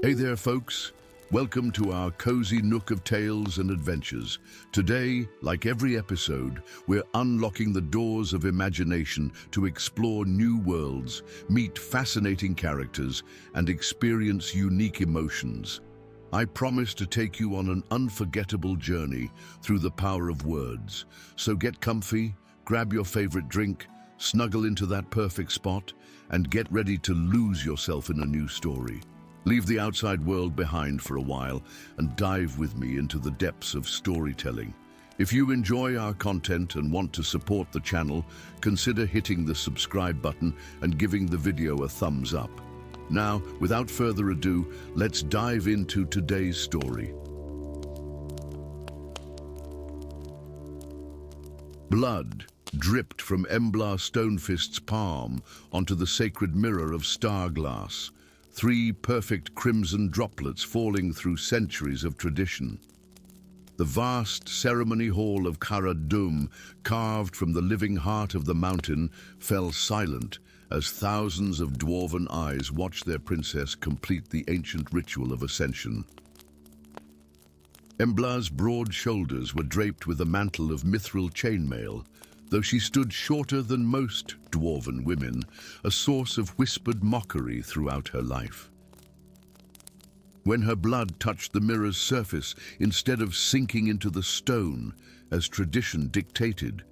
Hey there, folks. Welcome to our cozy nook of tales and adventures. Today, like every episode, we're unlocking the doors of imagination to explore new worlds, meet fascinating characters, and experience unique emotions. I promise to take you on an unforgettable journey through the power of words. So get comfy, grab your favorite drink, snuggle into that perfect spot, and get ready to lose yourself in a new story. Leave the outside world behind for a while and dive with me into the depths of storytelling. If you enjoy our content and want to support the channel, consider hitting the subscribe button and giving the video a thumbs up. Now, without further ado, let's dive into today's story. Blood dripped from Embla Stonefist's palm onto the sacred mirror of star glass. 3 perfect crimson droplets falling through centuries of tradition. The vast ceremony hall of Cara Dum, carved from the living heart of the mountain, fell silent as thousands of dwarven eyes watched their princess complete the ancient ritual of ascension. Embla's broad shoulders were draped with a mantle of mithril chainmail, though she stood shorter than most dwarven women, a source of whispered mockery throughout her life. When her blood touched the mirror's surface, instead of sinking into the stone, as tradition dictated,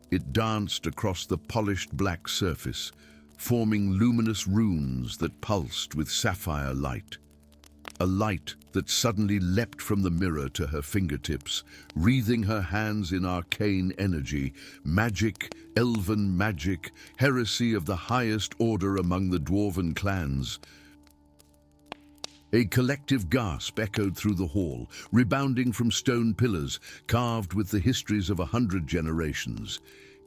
it danced across the polished black surface, forming luminous runes that pulsed with sapphire light. A light that suddenly leapt from the mirror to her fingertips, wreathing her hands in arcane energy, magic, elven magic, heresy of the highest order among the dwarven clans. A collective gasp echoed through the hall, rebounding from stone pillars carved with the histories of 100 generations.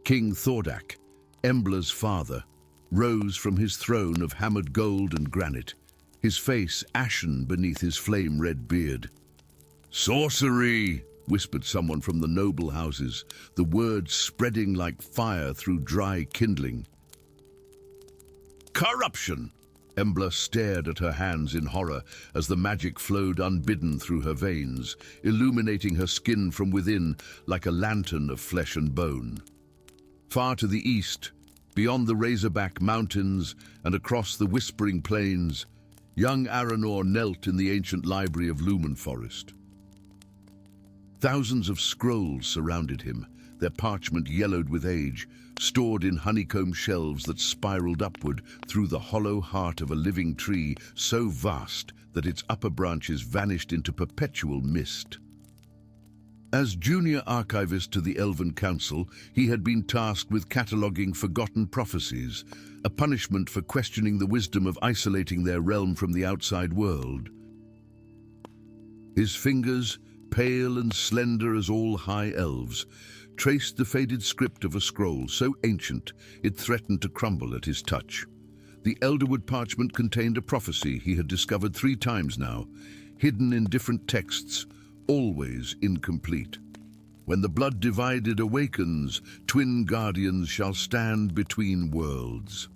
King Thordak, Embla's father, rose from his throne of hammered gold and granite, his face ashen beneath his flame-red beard. "Sorcery!" whispered someone from the noble houses, the words spreading like fire through dry kindling. "Corruption!" Embla stared at her hands in horror as the magic flowed unbidden through her veins, illuminating her skin from within like a lantern of flesh and bone. Far to the east, beyond the Razorback Mountains and across the Whispering Plains, young Aranor knelt in the ancient library of Lumen Forest. Thousands of scrolls surrounded him, their parchment yellowed with age, stored in honeycomb shelves that spiraled upward through the hollow heart of a living tree so vast that its upper branches vanished into perpetual mist. As junior archivist to the Elven Council, he had been tasked with cataloguing forgotten prophecies, a punishment for questioning the wisdom of isolating their realm from the outside world. His fingers, pale and slender as all high elves, traced the faded script of a scroll so ancient it threatened to crumble at his touch. The Elderwood parchment contained a prophecy he had discovered 3 times now, hidden in different texts, always incomplete. When the blood divided awakens, twin guardians shall stand between worlds.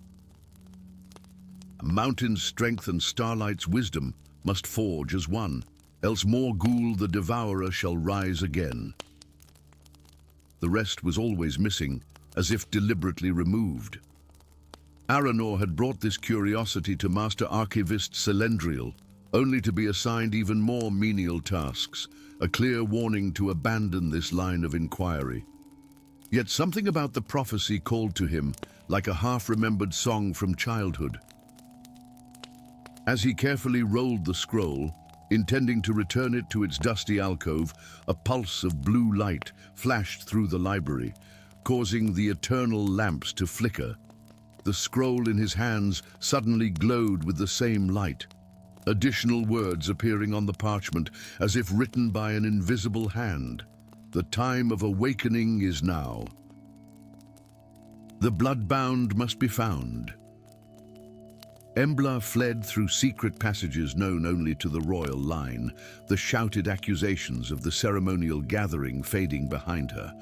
Mountain's strength and Starlight's wisdom must forge as one, else Morgul the Devourer shall rise again. The rest was always missing, as if deliberately removed. Aranor had brought this curiosity to Master Archivist Celendriel, only to be assigned even more menial tasks, a clear warning to abandon this line of inquiry. Yet something about the prophecy called to him, like a half-remembered song from childhood. As he carefully rolled the scroll, intending to return it to its dusty alcove, a pulse of blue light flashed through the library, causing the eternal lamps to flicker. The scroll in his hands suddenly glowed with the same light, additional words appearing on the parchment as if written by an invisible hand. The time of awakening is now. The bloodbound must be found. Embla fled through secret passages known only to the royal line, the shouted accusations of the ceremonial gathering fading behind her.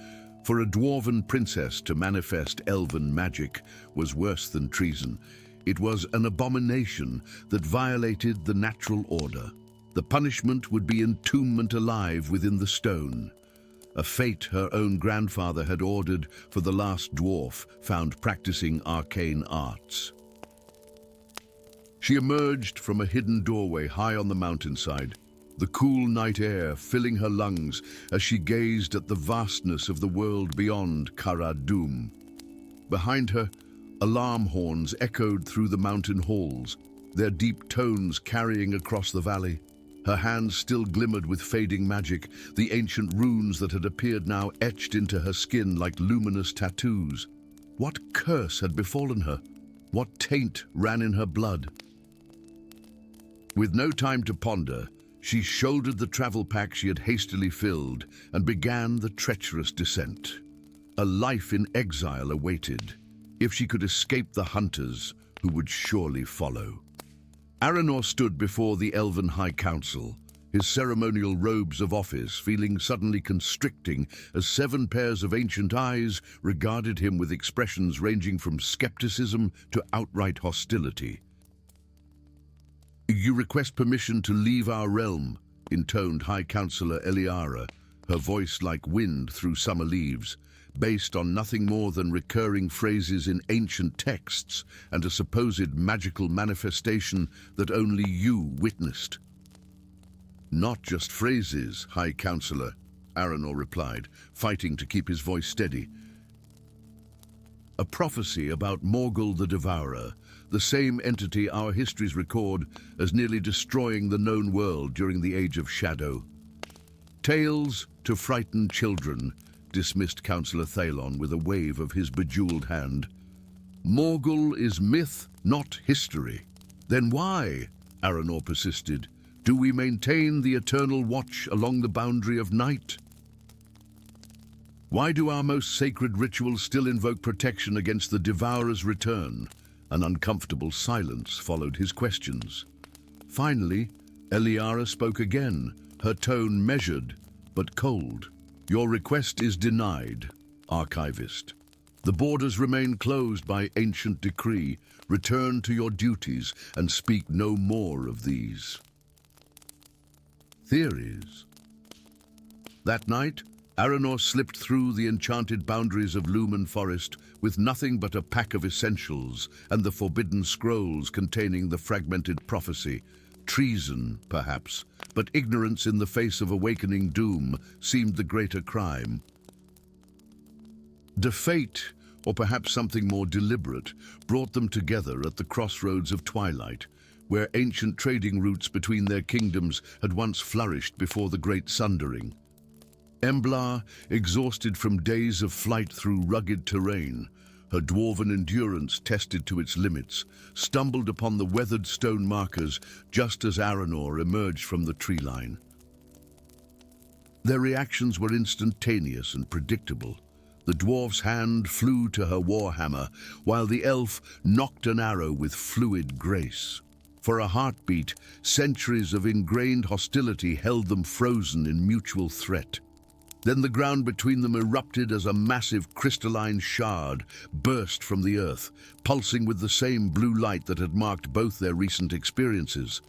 For a dwarven princess to manifest elven magic was worse than treason. It was an abomination that violated the natural order. The punishment would be entombment alive within the stone, a fate her own grandfather had ordered for the last dwarf found practicing arcane arts. She emerged from a hidden doorway high on the mountainside, the cool night air filling her lungs as she gazed at the vastness of the world beyond Khara-Dûm. Behind her, alarm horns echoed through the mountain halls, their deep tones carrying across the valley. Her hands still glimmered with fading magic, the ancient runes that had appeared now etched into her skin like luminous tattoos. What curse had befallen her? What taint ran in her blood? With no time to ponder, she shouldered the travel pack she had hastily filled and began the treacherous descent. A life in exile awaited, if she could escape the hunters who would surely follow. Aranor stood before the Elven High Council, his ceremonial robes of office feeling suddenly constricting as 7 pairs of ancient eyes regarded him with expressions ranging from skepticism to outright hostility. "You request permission to leave our realm," intoned High Councillor Eliara, her voice like wind through summer leaves, based on nothing more than recurring phrases in ancient texts and a supposed magical manifestation that only you witnessed. "Not just phrases, High Councillor," Aranor replied, fighting to keep his voice steady. "A prophecy about Morgul the Devourer, the same entity our histories record as nearly destroying the known world during the Age of Shadow. Tales to frighten children," dismissed Councillor Thalon with a wave of his bejeweled hand. "Morgul is myth, not history." "Then why," Aranor persisted, "do we maintain the eternal watch along the boundary of night? Why do our most sacred rituals still invoke protection against the Devourer's return?" An uncomfortable silence followed his questions. Finally, Eliara spoke again, her tone measured but cold. "Your request is denied, Archivist. The borders remain closed by ancient decree. Return to your duties and speak no more of these." Theories. That night, Aranor slipped through the enchanted boundaries of Lumen Forest with nothing but a pack of essentials and the forbidden scrolls containing the fragmented prophecy. Treason, perhaps, but ignorance in the face of awakening doom seemed the greater crime. Fate, or perhaps something more deliberate, brought them together at the crossroads of twilight, where ancient trading routes between their kingdoms had once flourished before the Great Sundering. Embla, exhausted from days of flight through rugged terrain, her dwarven endurance tested to its limits, stumbled upon the weathered stone markers just as Aranor emerged from the tree line. Their reactions were instantaneous and predictable. The dwarf's hand flew to her warhammer, while the elf nocked an arrow with fluid grace. For a heartbeat, centuries of ingrained hostility held them frozen in mutual threat. Then the ground between them erupted as a massive crystalline shard burst from the earth, pulsing with the same blue light that had marked both their recent experiences.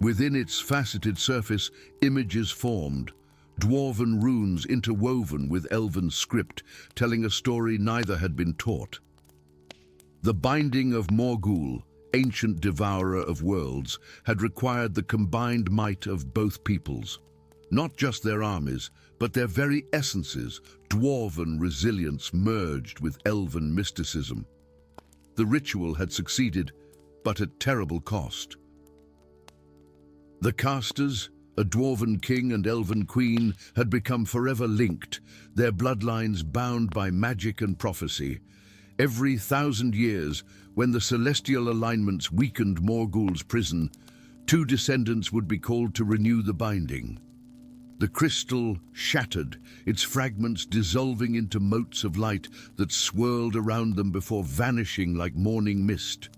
Within its faceted surface, images formed, dwarven runes interwoven with elven script, telling a story neither had been taught. The binding of Morgul, ancient devourer of worlds, had required the combined might of both peoples. Not just their armies, but their very essences, dwarven resilience merged with elven mysticism. The ritual had succeeded, but at terrible cost. The casters, a dwarven king and elven queen, had become forever linked, their bloodlines bound by magic and prophecy. Every 1,000 years, when the celestial alignments weakened Morgul's prison, 2 descendants would be called to renew the binding. The crystal shattered, its fragments dissolving into motes of light that swirled around them before vanishing like morning mist.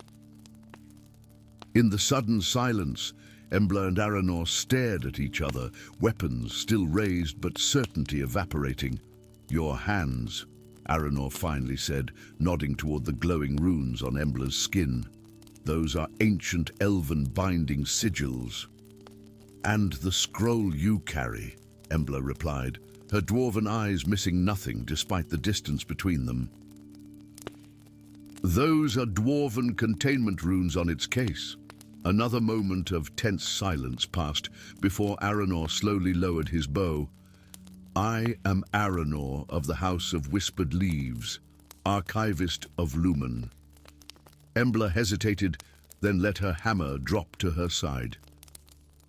In the sudden silence, Embla and Aranor stared at each other, weapons still raised but certainty evaporating. "Your hands," Aranor finally said, nodding toward the glowing runes on Embla's skin. Those are ancient elven binding sigils. And the scroll you carry, Embla replied, her dwarven eyes missing nothing despite the distance between them. Those are dwarven containment runes on its case. Another moment of tense silence passed before Aranor slowly lowered his bow. I am Aranor of the House of Whispered Leaves, archivist of Lumen. Embla hesitated, then let her hammer drop to her side.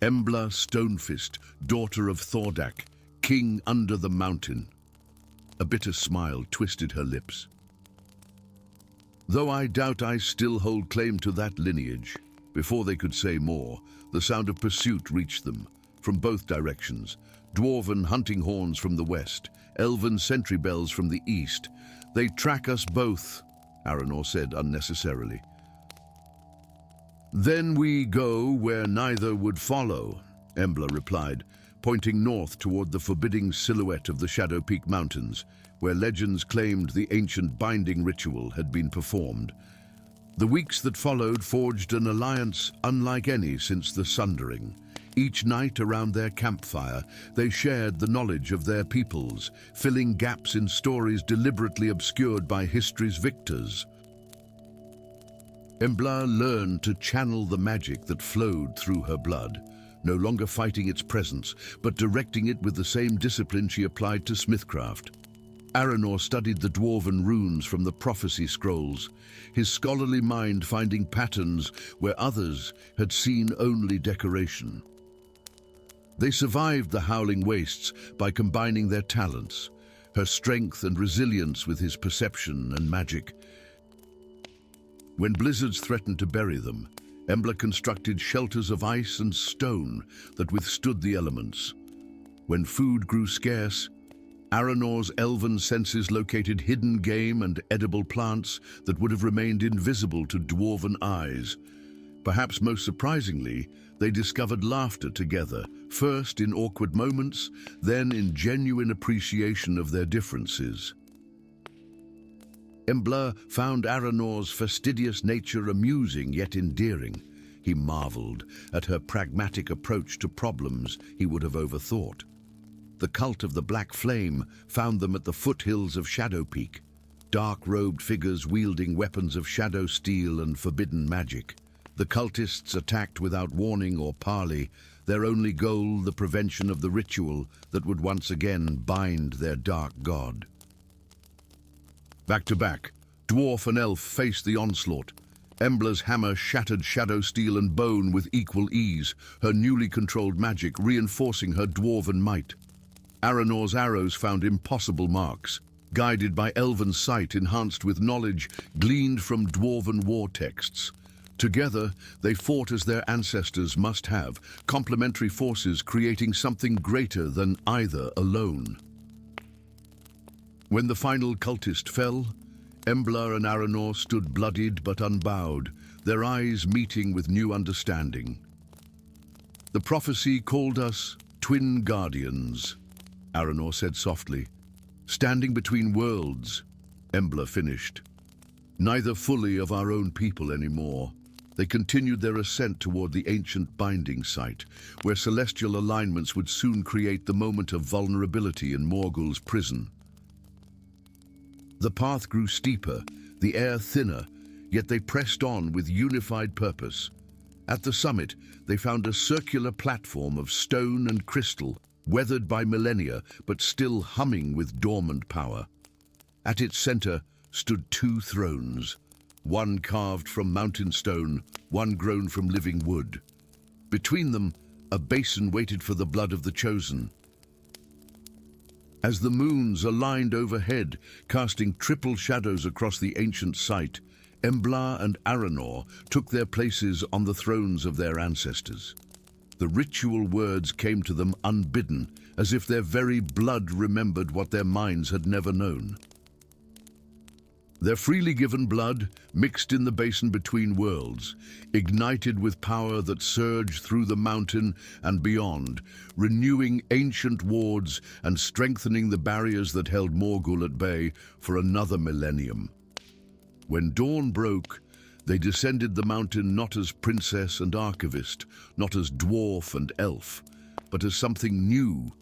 Embla Stonefist, daughter of Thordak, king under the mountain. A bitter smile twisted her lips. Though I doubt I still hold claim to that lineage. Before they could say more, the sound of pursuit reached them, from both directions. Dwarven hunting horns from the west, elven sentry bells from the east. They track us both, Aranor said unnecessarily. Then we go where neither would follow, Embla replied, pointing north toward the forbidding silhouette of the Shadow Peak Mountains, where legends claimed the ancient binding ritual had been performed. The weeks that followed forged an alliance unlike any since the Sundering. Each night around their campfire, they shared the knowledge of their peoples, filling gaps in stories deliberately obscured by history's victors. Embla learned to channel the magic that flowed through her blood, no longer fighting its presence, but directing it with the same discipline she applied to smithcraft. Aranor studied the dwarven runes from the prophecy scrolls, his scholarly mind finding patterns where others had seen only decoration. They survived the howling wastes by combining their talents, her strength and resilience with his perception and magic. When blizzards threatened to bury them, Embla constructed shelters of ice and stone that withstood the elements. When food grew scarce, Aranor's elven senses located hidden game and edible plants that would have remained invisible to dwarven eyes. Perhaps most surprisingly, they discovered laughter together, first in awkward moments, then in genuine appreciation of their differences. Embla found Aranor's fastidious nature amusing yet endearing. He marveled at her pragmatic approach to problems he would have overthought. The cult of the Black Flame found them at the foothills of Shadow Peak, dark-robed figures wielding weapons of shadow steel and forbidden magic. The cultists attacked without warning or parley, their only goal the prevention of the ritual that would once again bind their dark god. Back to back, dwarf and elf faced the onslaught. Embla's hammer shattered shadow steel and bone with equal ease, her newly controlled magic reinforcing her dwarven might. Aranor's arrows found impossible marks, guided by elven sight enhanced with knowledge gleaned from dwarven war texts. Together, they fought as their ancestors must have, complementary forces creating something greater than either alone. When the final cultist fell, Embla and Aranor stood bloodied but unbowed, their eyes meeting with new understanding. The prophecy called us twin guardians, Aranor said softly. Standing between worlds, Embla finished. Neither fully of our own people anymore. They continued their ascent toward the ancient binding site, where celestial alignments would soon create the moment of vulnerability in Morgul's prison. The path grew steeper, the air thinner, yet they pressed on with unified purpose. At the summit, they found a circular platform of stone and crystal, weathered by millennia, but still humming with dormant power. At its center stood two thrones, one carved from mountain stone, one grown from living wood. Between them, a basin waited for the blood of the chosen. As the moons aligned overhead, casting triple shadows across the ancient site, Embla and Aranor took their places on the thrones of their ancestors. The ritual words came to them unbidden, as if their very blood remembered what their minds had never known. Their freely given blood, mixed in the basin between worlds, ignited with power that surged through the mountain and beyond, renewing ancient wards and strengthening the barriers that held Morgul at bay for another millennium. When dawn broke, they descended the mountain not as princess and archivist, not as dwarf and elf, but as something new,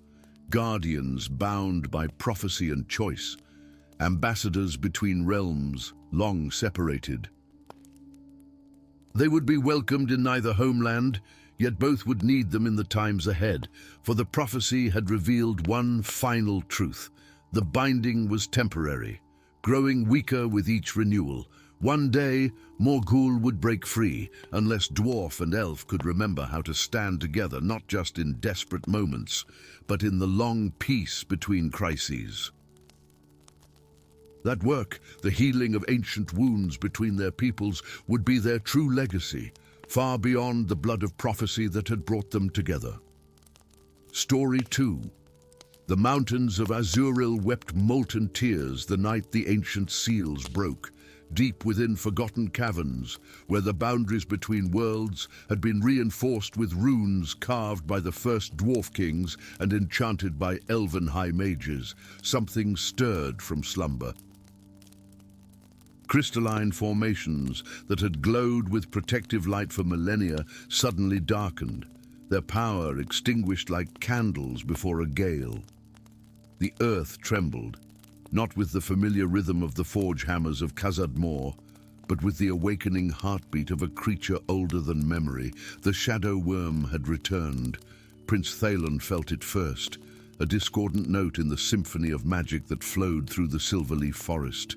guardians bound by prophecy and choice, ambassadors between realms, long separated. They would be welcomed in neither homeland, yet both would need them in the times ahead, for the prophecy had revealed one final truth. The binding was temporary, growing weaker with each renewal. One day, Morgul would break free, unless dwarf and elf could remember how to stand together, not just in desperate moments, but in the long peace between crises. That work, the healing of ancient wounds between their peoples, would be their true legacy, far beyond the blood of prophecy that had brought them together. Story 2. The mountains of Azuril wept molten tears the night the ancient seals broke, deep within forgotten caverns, where the boundaries between worlds had been reinforced with runes carved by the first dwarf kings and enchanted by elven high mages. Something stirred from slumber. Crystalline formations that had glowed with protective light for millennia suddenly darkened, their power extinguished like candles before a gale. The earth trembled, not with the familiar rhythm of the forge hammers of Khazad-mor, but with the awakening heartbeat of a creature older than memory. The shadow worm had returned. Prince Thalen felt it first, a discordant note in the symphony of magic that flowed through the silverleaf forest.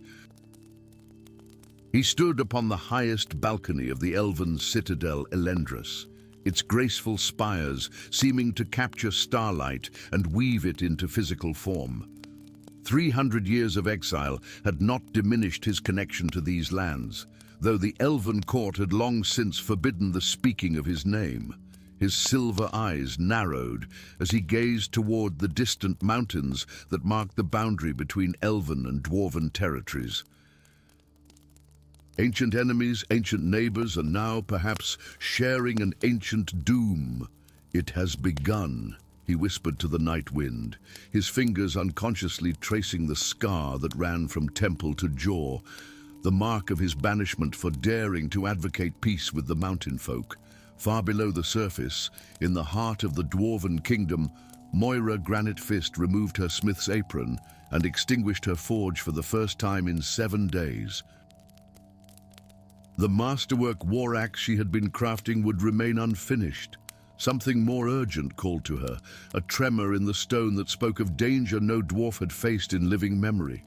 He stood upon the highest balcony of the elven citadel Elendris, its graceful spires seeming to capture starlight and weave it into physical form. 300 years of exile had not diminished his connection to these lands, though the elven court had long since forbidden the speaking of his name. His silver eyes narrowed as he gazed toward the distant mountains that marked the boundary between elven and dwarven territories. Ancient enemies, ancient neighbors, are now perhaps sharing an ancient doom. It has begun, he whispered to the night wind, his fingers unconsciously tracing the scar that ran from temple to jaw, the mark of his banishment for daring to advocate peace with the mountain folk. Far below the surface, in the heart of the dwarven kingdom, Moira Granite Fist removed her smith's apron and extinguished her forge for the first time in 7 days. The masterwork war axe she had been crafting would remain unfinished. Something more urgent called to her, a tremor in the stone that spoke of danger no dwarf had faced in living memory.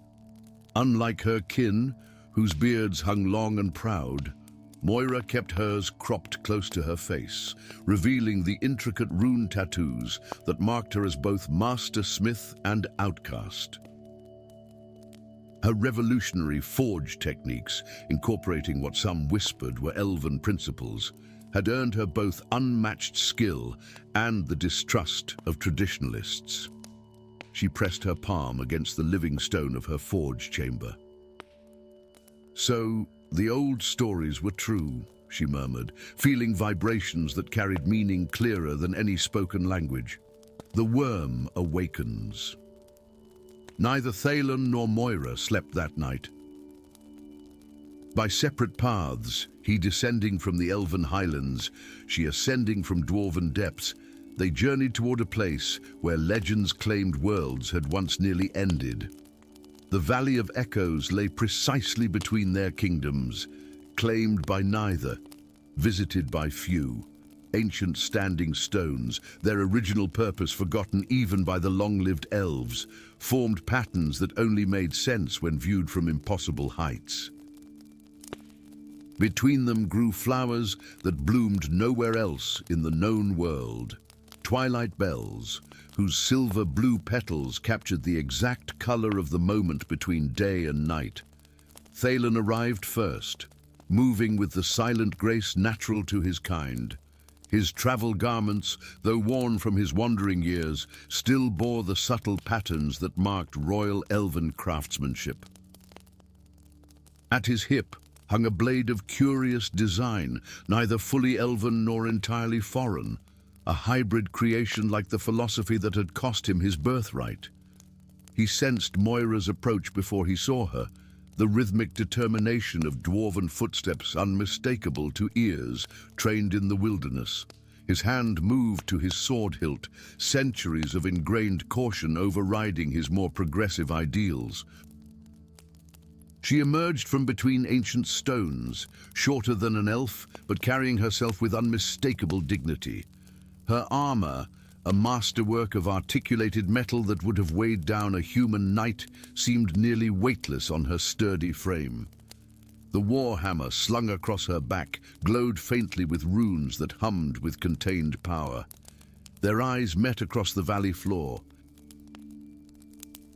Unlike her kin, whose beards hung long and proud, Moira kept hers cropped close to her face, revealing the intricate rune tattoos that marked her as both master smith and outcast. Her revolutionary forge techniques, incorporating what some whispered were elven principles, had earned her both unmatched skill and the distrust of traditionalists. She pressed her palm against the living stone of her forge chamber. So, the old stories were true, she murmured, feeling vibrations that carried meaning clearer than any spoken language. The worm awakens. Neither Thalen nor Moira slept that night. By separate paths, he descending from the elven highlands, she ascending from dwarven depths, they journeyed toward a place where legends claimed worlds had once nearly ended. The Valley of Echoes lay precisely between their kingdoms, claimed by neither, visited by few. Ancient standing stones, their original purpose forgotten even by the long-lived elves, formed patterns that only made sense when viewed from impossible heights. Between them grew flowers that bloomed nowhere else in the known world, twilight bells, whose silver-blue petals captured the exact color of the moment between day and night. Thalen arrived first, moving with the silent grace natural to his kind. His travel garments, though worn from his wandering years, still bore the subtle patterns that marked royal elven craftsmanship. At his hip hung a blade of curious design, neither fully elven nor entirely foreign, a hybrid creation like the philosophy that had cost him his birthright. He sensed Moira's approach before he saw her, the rhythmic determination of dwarven footsteps unmistakable to ears trained in the wilderness. His hand moved to his sword hilt, centuries of ingrained caution overriding his more progressive ideals. She emerged from between ancient stones, shorter than an elf, but carrying herself with unmistakable dignity. Her armor, a masterwork of articulated metal that would have weighed down a human knight, seemed nearly weightless on her sturdy frame. The warhammer slung across her back glowed faintly with runes that hummed with contained power. Their eyes met across the valley floor.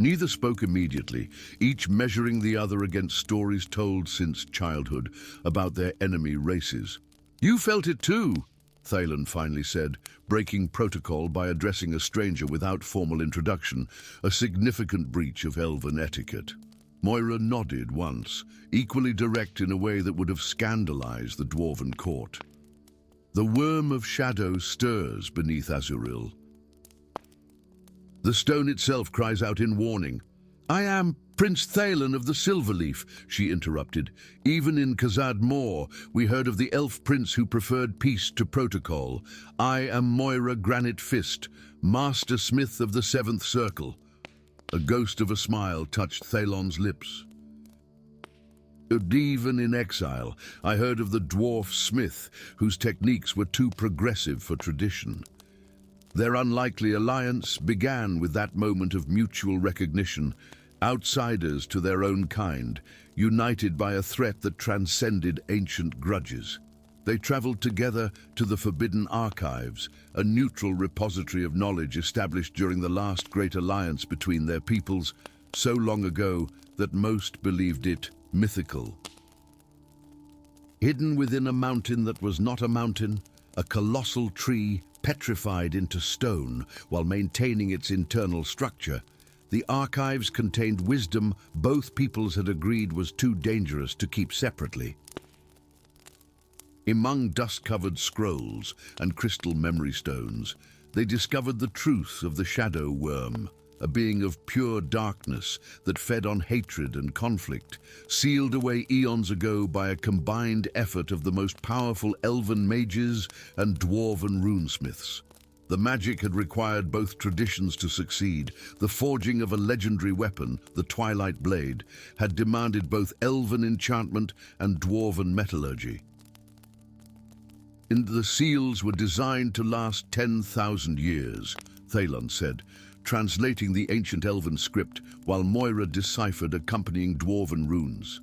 Neither spoke immediately, each measuring the other against stories told since childhood about their enemy races. "You felt it too," Thalen finally said, breaking protocol by addressing a stranger without formal introduction, a significant breach of elven etiquette. Moira nodded once, equally direct in a way that would have scandalized the dwarven court. The worm of shadow stirs beneath Azuril. The stone itself cries out in warning. "I am Prince Thalen of the Silverleaf," she interrupted. "Even in Khazad Moor, we heard of the elf prince who preferred peace to protocol. I am Moira Granite Fist, Master Smith of the Seventh Circle." A ghost of a smile touched Thalen's lips. "Even in exile, I heard of the dwarf smith, whose techniques were too progressive for tradition." Their unlikely alliance began with that moment of mutual recognition, outsiders to their own kind, united by a threat that transcended ancient grudges. They traveled together to the Forbidden Archives, a neutral repository of knowledge established during the last great alliance between their peoples, so long ago that most believed it mythical. Hidden within a mountain that was not a mountain, a colossal tree petrified into stone while maintaining its internal structure, the archives contained wisdom both peoples had agreed was too dangerous to keep separately. Among dust-covered scrolls and crystal memory stones, they discovered the truth of the shadow worm, a being of pure darkness that fed on hatred and conflict, sealed away eons ago by a combined effort of the most powerful elven mages and dwarven runesmiths. The magic had required both traditions to succeed. The forging of a legendary weapon, the Twilight Blade, had demanded both elven enchantment and dwarven metallurgy. The seals were designed to last 10,000 years, Thalen said, translating the ancient elven script while Moira deciphered accompanying dwarven runes.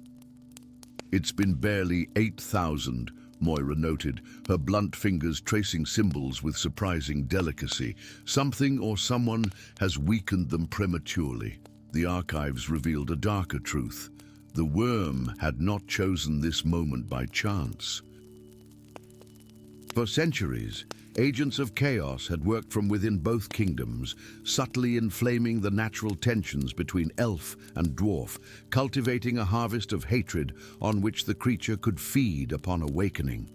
"It's been barely 8,000, Moira noted, her blunt fingers tracing symbols with surprising delicacy. Something or someone has weakened them prematurely. The archives revealed a darker truth. The worm had not chosen this moment by chance. For centuries, agents of chaos had worked from within both kingdoms, subtly inflaming the natural tensions between elf and dwarf, cultivating a harvest of hatred on which the creature could feed upon awakening.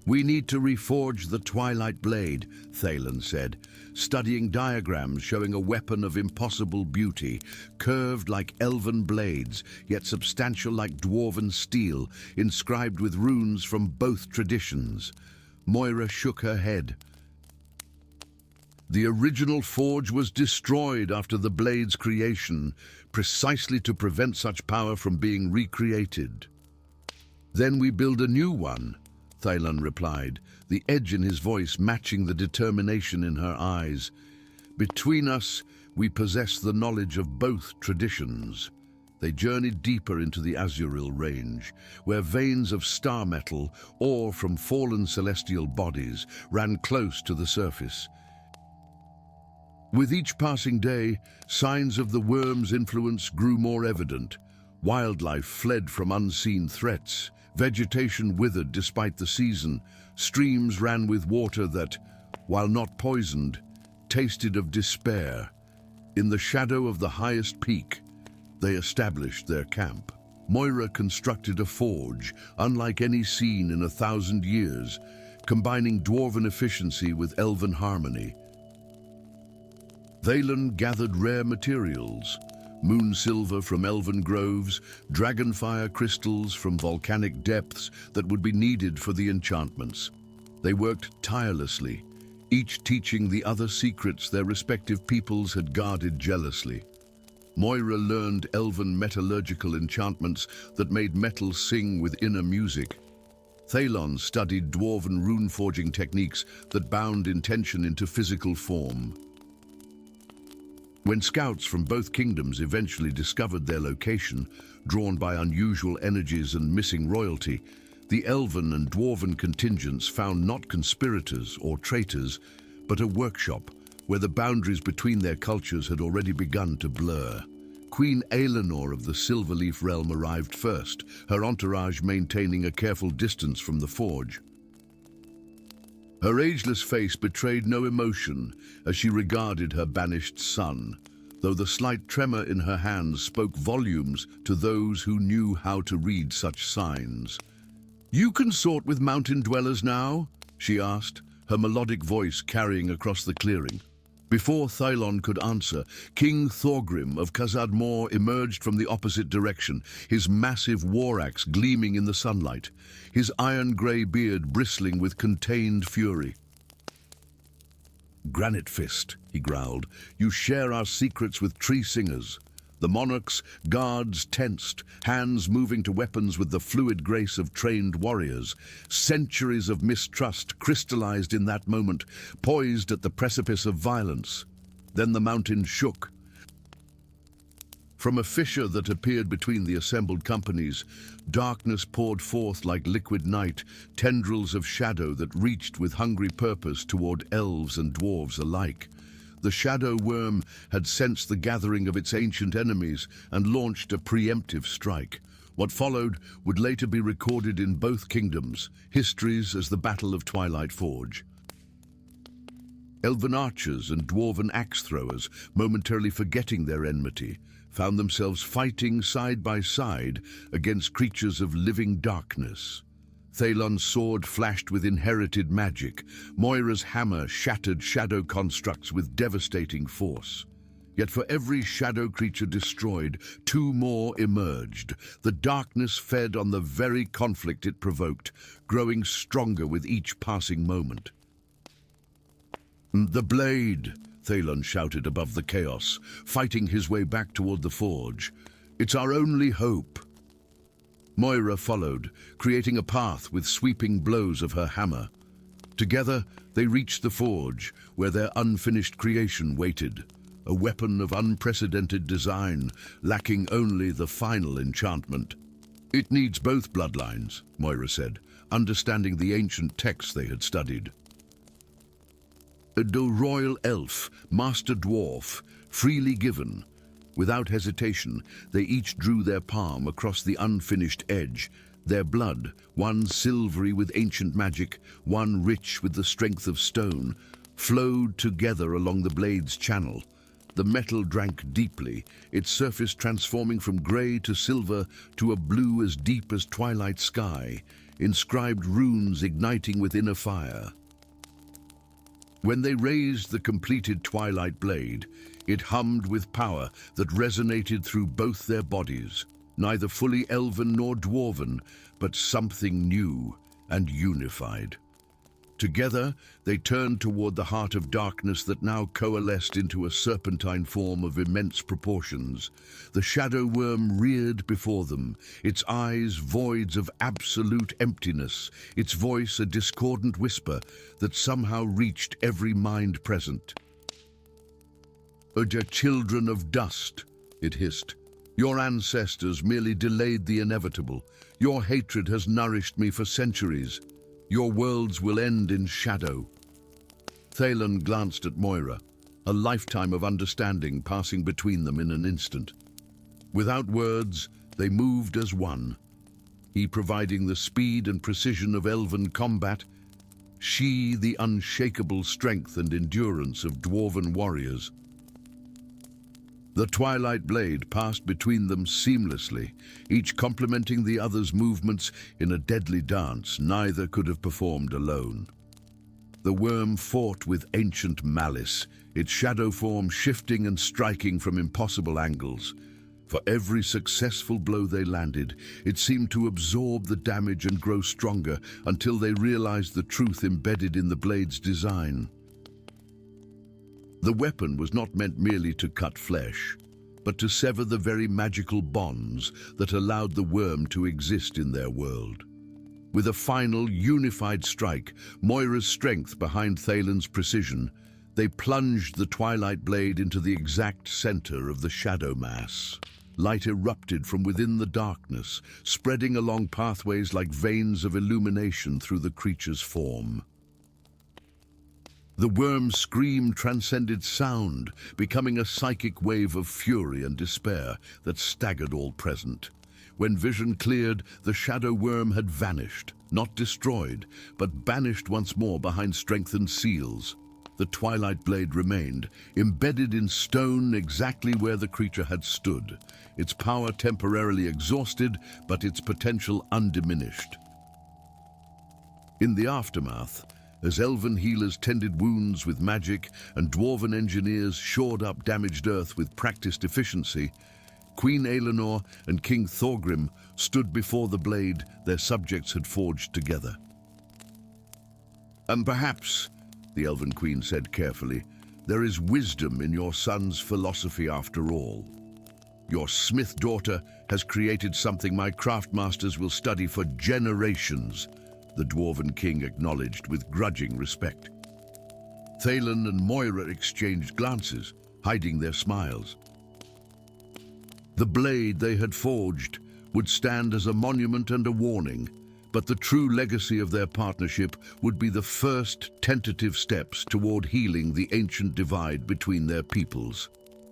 "We need to reforge the Twilight Blade," Thalen said, studying diagrams showing a weapon of impossible beauty, curved like elven blades, yet substantial like dwarven steel, inscribed with runes from both traditions. Moira shook her head. "The original forge was destroyed after the blade's creation, precisely to prevent such power from being recreated." "Then we build a new one," Thalen replied, the edge in his voice matching the determination in her eyes. "Between us, we possess the knowledge of both traditions." They journeyed deeper into the Azuril range, where veins of star metal, ore from fallen celestial bodies, ran close to the surface. With each passing day, signs of the worm's influence grew more evident. Wildlife fled from unseen threats. Vegetation withered despite the season. Streams ran with water that, while not poisoned, tasted of despair. In the shadow of the highest peak, they established their camp. Moira constructed a forge, unlike any seen in 1,000 years, combining dwarven efficiency with elven harmony. Thaylen gathered rare materials, moon silver from elven groves, dragonfire crystals from volcanic depths that would be needed for the enchantments. They worked tirelessly, each teaching the other secrets their respective peoples had guarded jealously. Moira learned elven metallurgical enchantments that made metal sing with inner music. Thaylon studied dwarven rune-forging techniques that bound intention into physical form. When scouts from both kingdoms eventually discovered their location, drawn by unusual energies and missing royalty, the elven and dwarven contingents found not conspirators or traitors, but a workshop where the boundaries between their cultures had already begun to blur. Queen Aelinor of the Silverleaf realm arrived first, her entourage maintaining a careful distance from the forge. Her ageless face betrayed no emotion as she regarded her banished son, though the slight tremor in her hands spoke volumes to those who knew how to read such signs. "You consort with mountain dwellers now?" she asked, her melodic voice carrying across the clearing. Before Thaylon could answer, King Thorgrim of Khazad-mor emerged from the opposite direction, his massive war axe gleaming in the sunlight, his iron-grey beard bristling with contained fury. "Granite Fist," he growled, "you share our secrets with tree singers." The monarch's guards tensed, hands moving to weapons with the fluid grace of trained warriors. Centuries of mistrust crystallized in that moment, poised at the precipice of violence. Then the mountain shook. From a fissure that appeared between the assembled companies, darkness poured forth like liquid night, tendrils of shadow that reached with hungry purpose toward elves and dwarves alike. The shadow worm had sensed the gathering of its ancient enemies and launched a preemptive strike. What followed would later be recorded in both kingdoms, histories as the Battle of Twilight Forge. Elven archers and dwarven axe-throwers, momentarily forgetting their enmity, found themselves fighting side by side against creatures of living darkness. Thaylon's sword flashed with inherited magic. Moira's hammer shattered shadow constructs with devastating force. Yet for every shadow creature destroyed, two more emerged. The darkness fed on the very conflict it provoked, growing stronger with each passing moment. "The blade!" Thaylon shouted above the chaos, fighting his way back toward the forge. "It's our only hope." Moira followed, creating a path with sweeping blows of her hammer. Together, they reached the forge, where their unfinished creation waited, a weapon of unprecedented design, lacking only the final enchantment. "It needs both bloodlines," Moira said, understanding the ancient texts they had studied. "A royal elf, master dwarf, freely given." Without hesitation, they each drew their palm across the unfinished edge. Their blood, one silvery with ancient magic, one rich with the strength of stone, flowed together along the blade's channel. The metal drank deeply, its surface transforming from grey to silver to a blue as deep as twilight sky, inscribed runes igniting within a fire. When they raised the completed twilight blade, it hummed with power that resonated through both their bodies, neither fully elven nor dwarven, but something new and unified. Together, they turned toward the heart of darkness that now coalesced into a serpentine form of immense proportions. The shadow worm reared before them, its eyes voids of absolute emptiness, its voice a discordant whisper that somehow reached every mind present. "O children of dust," it hissed, "your ancestors merely delayed the inevitable. Your hatred has nourished me for centuries. Your worlds will end in shadow." Thaylon glanced at Moira, a lifetime of understanding passing between them in an instant. Without words, they moved as one, he providing the speed and precision of elven combat, she the unshakable strength and endurance of dwarven warriors. The twilight blade passed between them seamlessly, each complementing the other's movements in a deadly dance neither could have performed alone. The worm fought with ancient malice, its shadow form shifting and striking from impossible angles. For every successful blow they landed, it seemed to absorb the damage and grow stronger until they realized the truth embedded in the blade's design. The weapon was not meant merely to cut flesh, but to sever the very magical bonds that allowed the worm to exist in their world. With a final, unified strike, Moira's strength behind Thalen's precision, they plunged the twilight blade into the exact center of the shadow mass. Light erupted from within the darkness, spreading along pathways like veins of illumination through the creature's form. The worm's scream transcended sound, becoming a psychic wave of fury and despair that staggered all present. When vision cleared, the shadow worm had vanished, not destroyed, but banished once more behind strengthened seals. The twilight blade remained, embedded in stone exactly where the creature had stood, its power temporarily exhausted, but its potential undiminished. In the aftermath, as elven healers tended wounds with magic and dwarven engineers shored up damaged earth with practiced efficiency, Queen Aelinor and King Thorgrim stood before the blade their subjects had forged together. "And perhaps," the Elven Queen said carefully, "there is wisdom in your son's philosophy after all. Your smith daughter has created something my craftmasters will study for generations," the Dwarven King acknowledged with grudging respect. Thalen and Moira exchanged glances, hiding their smiles. The blade they had forged would stand as a monument and a warning, but the true legacy of their partnership would be the first tentative steps toward healing the ancient divide between their peoples.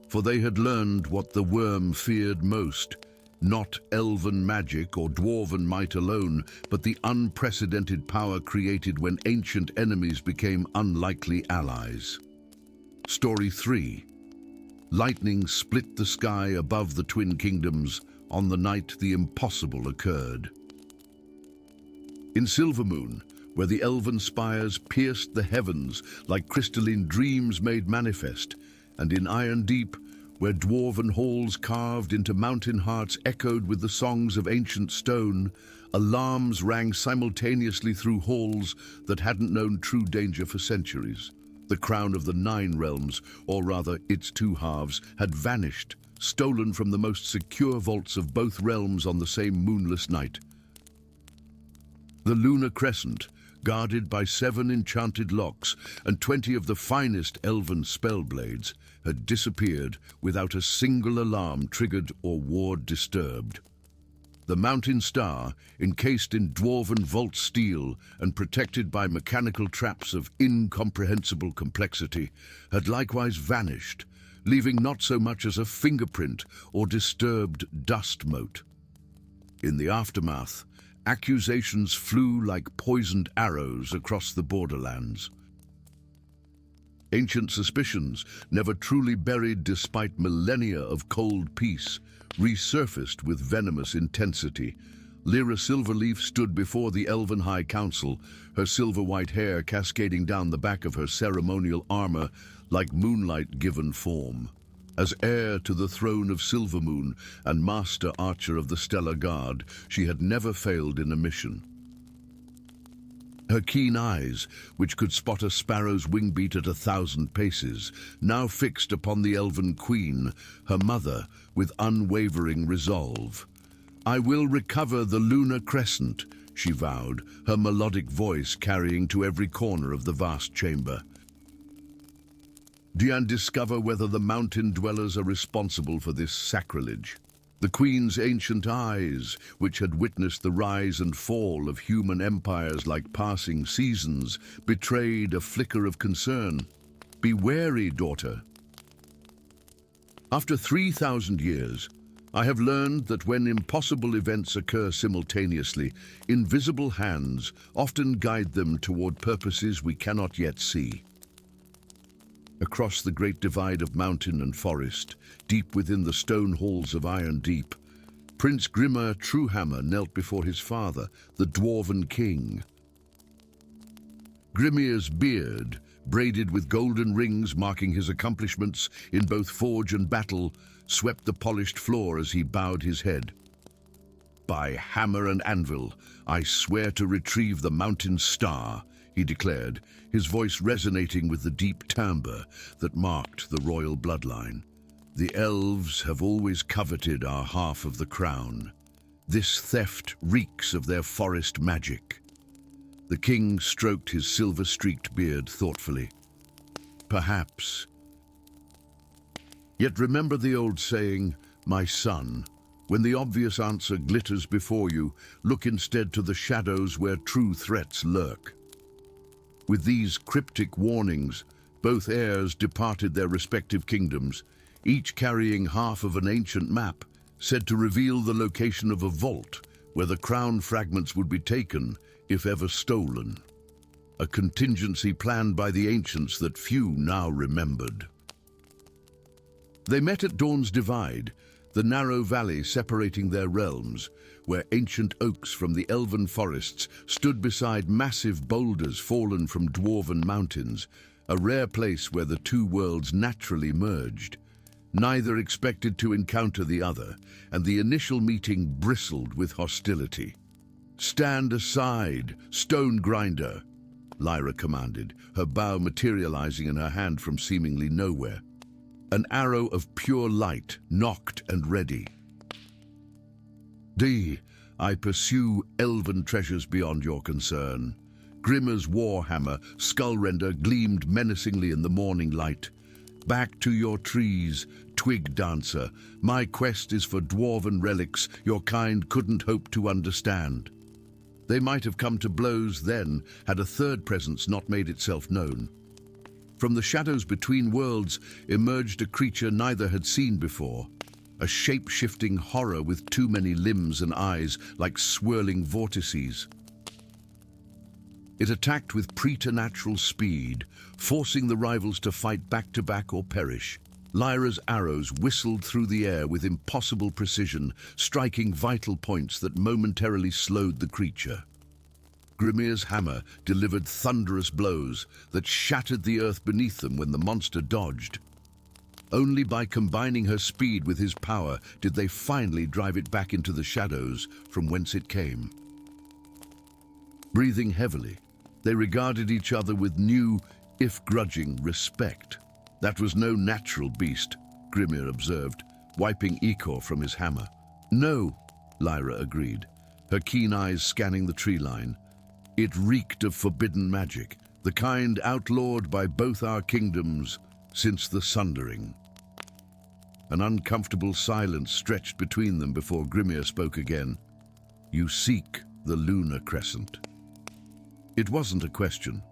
For they had learned what the worm feared most, not elven magic or dwarven might alone, but the unprecedented power created when ancient enemies became unlikely allies. Story 3. Lightning split the sky above the Twin Kingdoms on the night the impossible occurred. In Silvermoon, where the elven spires pierced the heavens like crystalline dreams made manifest, and in Iron Deep, where dwarven halls carved into mountain hearts echoed with the songs of ancient stone, alarms rang simultaneously through halls that hadn't known true danger for centuries. The crown of the Nine Realms, or rather its two halves, had vanished, stolen from the most secure vaults of both realms on the same moonless night. The lunar crescent, guarded by 7 enchanted locks and 20 of the finest elven spellblades, had disappeared without a single alarm triggered or ward disturbed. The mountain star, encased in dwarven vault steel and protected by mechanical traps of incomprehensible complexity, had likewise vanished, leaving not so much as a fingerprint or disturbed dust mote. In the aftermath, accusations flew like poisoned arrows across the borderlands. Ancient suspicions, never truly buried despite millennia of cold peace, resurfaced with venomous intensity. Lyra Silverleaf stood before the Elven High Council, her silver-white hair cascading down the back of her ceremonial armor like moonlight given form. As heir to the throne of Silvermoon and master archer of the Stellar Guard, she had never failed in a mission. Her keen eyes, which could spot a sparrow's wingbeat at 1,000 paces, now fixed upon the Elven Queen, her mother, with unwavering resolve. "I will recover the lunar crescent," she vowed, her melodic voice carrying to every corner of the vast chamber. "And discover whether the mountain dwellers are responsible for this sacrilege." The Queen's ancient eyes, which had witnessed the rise and fall of human empires like passing seasons, betrayed a flicker of concern. "Be wary, daughter. After 3,000 years, I have learned that when impossible events occur simultaneously, invisible hands often guide them toward purposes we cannot yet see. Across the great divide of mountain and forest, deep within the stone halls of Iron Deep, Prince Grimr Truehammer knelt before his father, the Dwarven king. Grimir's beard, braided with golden rings marking his accomplishments in both forge and battle, swept the polished floor as he bowed his head. "By hammer and anvil, I swear to retrieve the mountain star," he declared, his voice resonating with the deep timbre that marked the royal bloodline. "The elves have always coveted our half of the crown. This theft reeks of their forest magic." The king stroked his silver-streaked beard thoughtfully. "Perhaps. Yet remember the old saying, my son, when the obvious answer glitters before you, look instead to the shadows where true threats lurk." With these cryptic warnings, both heirs departed their respective kingdoms, each carrying half of an ancient map, said to reveal the location of a vault where the crown fragments would be taken, if ever stolen. A contingency planned by the ancients that few now remembered. They met at Dawn's Divide, the narrow valley separating their realms, where ancient oaks from the elven forests stood beside massive boulders fallen from dwarven mountains, a rare place where the two worlds naturally merged. Neither expected to encounter the other, and the initial meeting bristled with hostility. "Stand aside, stone grinder," Lyra commanded, her bow materializing in her hand from seemingly nowhere. An arrow of pure light, nocked and ready. "I pursue elven treasures beyond your concern." Grimr's warhammer, Skullrender, gleamed menacingly in the morning light. "Back to your trees, twig dancer. My quest is for dwarven relics your kind couldn't hope to understand." They might have come to blows then, had a third presence not made itself known. From the shadows between worlds emerged a creature neither had seen before, a shape-shifting horror with too many limbs and eyes like swirling vortices. It attacked with preternatural speed, forcing the rivals to fight back-to-back or perish. Lyra's arrows whistled through the air with impossible precision, striking vital points that momentarily slowed the creature. Grimir's hammer delivered thunderous blows that shattered the earth beneath them when the monster dodged. Only by combining her speed with his power did they finally drive it back into the shadows from whence it came. Breathing heavily, they regarded each other with new, if grudging, respect. "That was no natural beast," Grimir observed, wiping ichor from his hammer. "No," Lyra agreed, her keen eyes scanning the tree line. "It reeked of forbidden magic, the kind outlawed by both our kingdoms since the Sundering." An uncomfortable silence stretched between them before Grimir spoke again. "You seek the lunar crescent." It wasn't a question.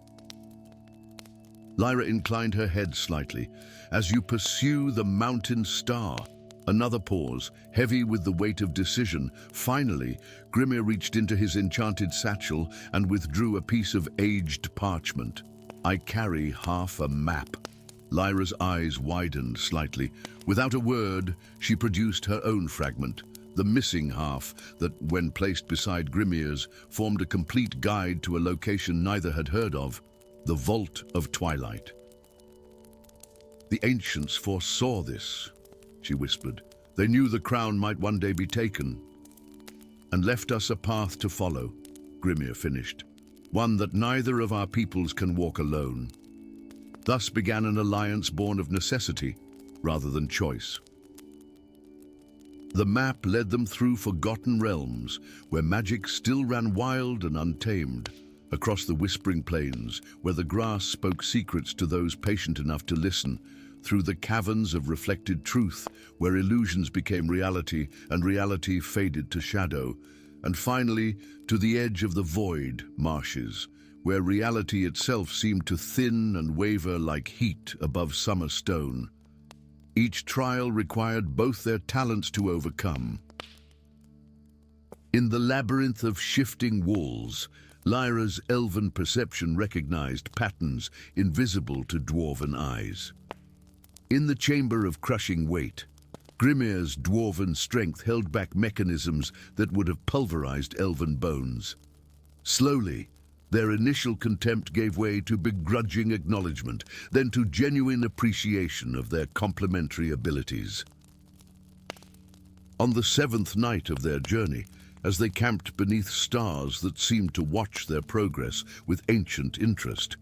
Lyra inclined her head slightly. "As you pursue the mountain star." Another pause, heavy with the weight of decision. Finally, Grimir reached into his enchanted satchel and withdrew a piece of aged parchment. "I carry half a map." Lyra's eyes widened slightly. Without a word, she produced her own fragment, the missing half that, when placed beside Grimir's, formed a complete guide to a location neither had heard of, the Vault of Twilight. "The ancients foresaw this," she whispered. "They knew the crown might one day be taken, and left us a path to follow," Grimir finished. "One that neither of our peoples can walk alone." Thus began an alliance born of necessity rather than choice. The map led them through forgotten realms, where magic still ran wild and untamed, across the whispering plains, where the grass spoke secrets to those patient enough to listen, through the caverns of reflected truth, where illusions became reality and reality faded to shadow, and finally to the edge of the void marshes, where reality itself seemed to thin and waver like heat above summer stone. Each trial required both their talents to overcome. In the labyrinth of shifting walls, Lyra's elven perception recognized patterns invisible to dwarven eyes. In the chamber of crushing weight, Grimir's dwarven strength held back mechanisms that would have pulverized elven bones. Slowly, their initial contempt gave way to begrudging acknowledgement, then to genuine appreciation of their complementary abilities. On the seventh night of their journey, as they camped beneath stars that seemed to watch their progress with ancient interest,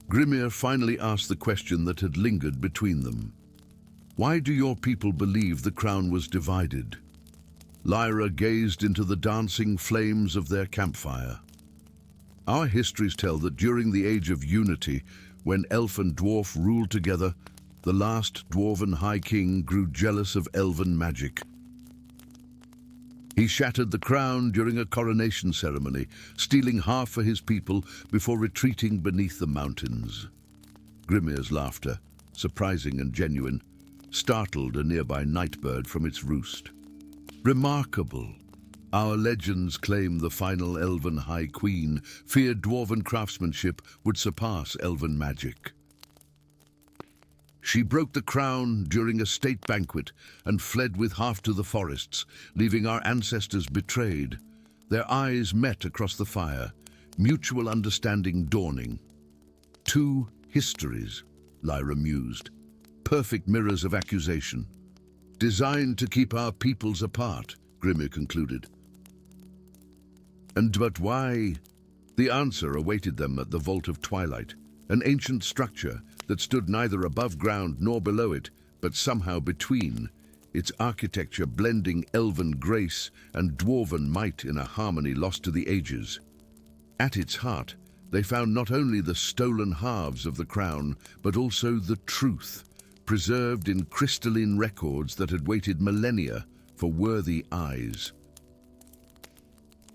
Grimir finally asked the question that had lingered between them. "Why do your people believe the crown was divided?" Lyra gazed into the dancing flames of their campfire. "Our histories tell that during the Age of Unity, when elf and dwarf ruled together, the last dwarven High King grew jealous of elven magic. He shattered the crown during a coronation ceremony, stealing half for his people before retreating beneath the mountains." Grimir's laughter, surprising and genuine, startled a nearby nightbird from its roost. "Remarkable. Our legends claim the final elven High Queen feared dwarven craftsmanship would surpass elven magic. She broke the crown during a state banquet and fled with half to the forests, leaving our ancestors betrayed. Their eyes met across the fire, mutual understanding dawning. Two histories, Lyra mused, perfect mirrors of accusation. Designed to keep our peoples apart, Grimir concluded. But why? The answer awaited them at the Vault of Twilight, an ancient structure that stood neither above ground nor below it, but somehow between, its architecture blending elven grace and dwarven might in a harmony lost to the ages. At its heart, they found not only the stolen halves of the crown, but also the truth, preserved in crystalline records that had waited millennia for worthy eyes.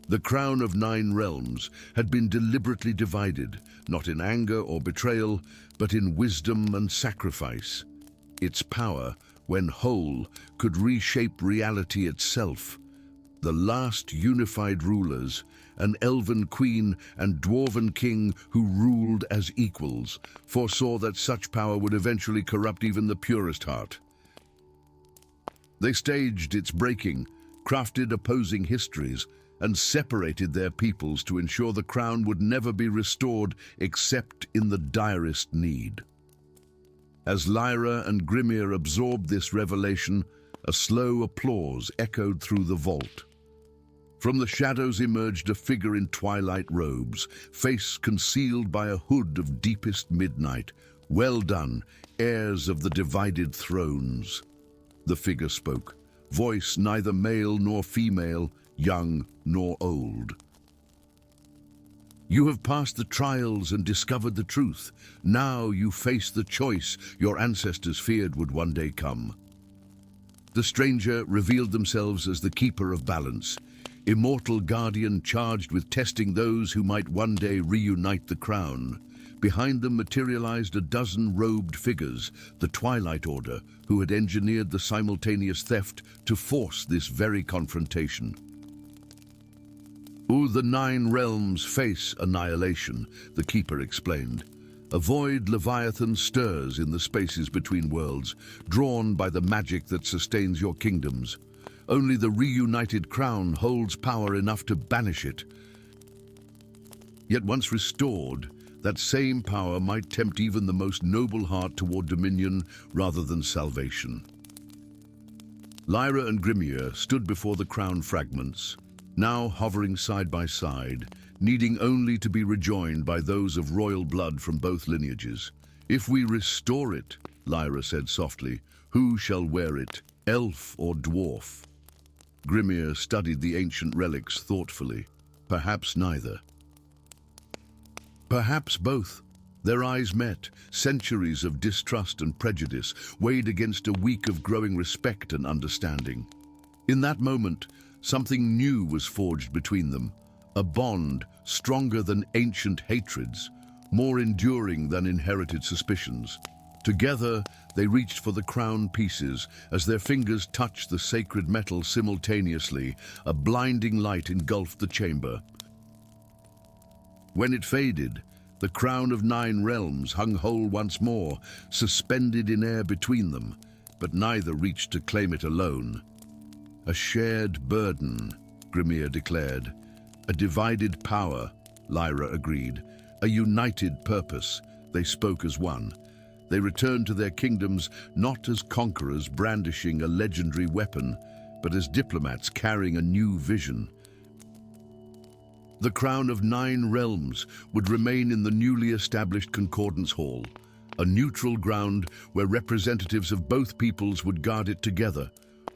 The crown of 9 realms had been deliberately divided, not in anger or betrayal, but in wisdom and sacrifice. Its power, when whole, could reshape reality itself. The last unified rulers, an elven queen and dwarven king who ruled as equals, foresaw that such power would eventually corrupt even the purest heart. They staged its breaking, crafted opposing histories, and separated their peoples to ensure the crown would never be restored except in the direst need. As Lyra and Grimir absorbed this revelation, a slow applause echoed through the vault. From the shadows emerged a figure in twilight robes, face concealed by a hood of deepest midnight. "Well done, heirs of the divided thrones." The figure spoke, voice neither male nor female, young nor old. "You have passed the trials and discovered the truth. Now you face the choice your ancestors feared would one day come." The stranger revealed themselves as the Keeper of Balance, immortal guardian charged with testing those who might one day reunite the crown. Behind them materialized a dozen robed figures, the Twilight Order, who had engineered the simultaneous theft to force this very confrontation. The 9 realms face annihilation, the Keeper explained. A void leviathan stirs in the spaces between worlds, drawn by the magic that sustains your kingdoms. Only the reunited crown holds power enough to banish it. Yet once restored, that same power might tempt even the most noble heart toward dominion rather than salvation. Lyra and Grimir stood before the crown fragments, now hovering side by side, needing only to be rejoined by those of royal blood from both lineages. "If we restore it," Lyra said softly, "who shall wear it, elf or dwarf?" Grimir studied the ancient relics thoughtfully. "Perhaps neither." "Perhaps both." Their eyes met, centuries of distrust and prejudice weighed against a week of growing respect and understanding. In that moment, something new was forged between them, a bond stronger than ancient hatreds, more enduring than inherited suspicions. Together, they reached for the crown pieces. As their fingers touched the sacred metal simultaneously, a blinding light engulfed the chamber. When it faded, The crown of 9 realms hung whole once more, suspended in air between them, but neither reached to claim it alone. A shared burden, Grimir declared. A divided power, Lyra agreed. A united purpose, they spoke as one. They returned to their kingdoms not as conquerors brandishing a legendary weapon, but as diplomats carrying a new vision. The crown of 9 realms would remain in the newly established Concordance Hall, a neutral ground where representatives of both peoples would guard it together,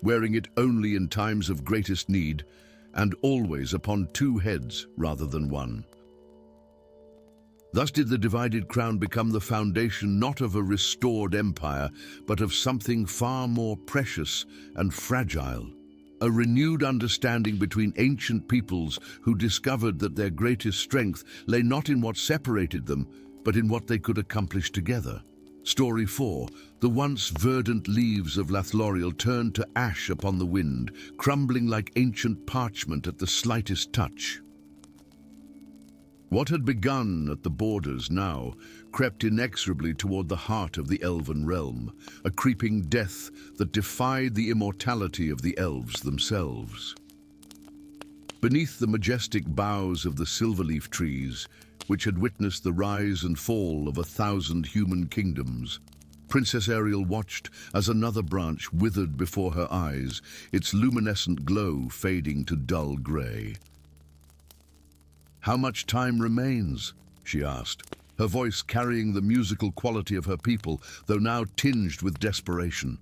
wearing it only in times of greatest need, and always upon 2 heads rather than one. Thus did the divided crown become the foundation not of a restored empire, but of something far more precious and fragile. A renewed understanding between ancient peoples who discovered that their greatest strength lay not in what separated them, but in what they could accomplish together. Story 4. The once verdant leaves of Lothlorien turned to ash upon the wind, crumbling like ancient parchment at the slightest touch. What had begun at the borders now crept inexorably toward the heart of the elven realm, a creeping death that defied the immortality of the elves themselves. Beneath the majestic boughs of the silverleaf trees, which had witnessed the rise and fall of 1,000 human kingdoms, Princess Ariel watched as another branch withered before her eyes, its luminescent glow fading to dull grey. "How much time remains?" she asked, her voice carrying the musical quality of her people, though now tinged with desperation.